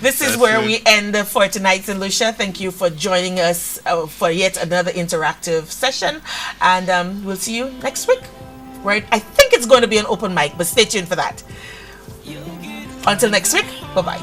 This is where we end for tonight, St. Lucia. Thank you for joining us for yet another interactive session. And we'll see you next week. Right? I think it's going to be an open mic, but stay tuned for that. Until next week, bye-bye.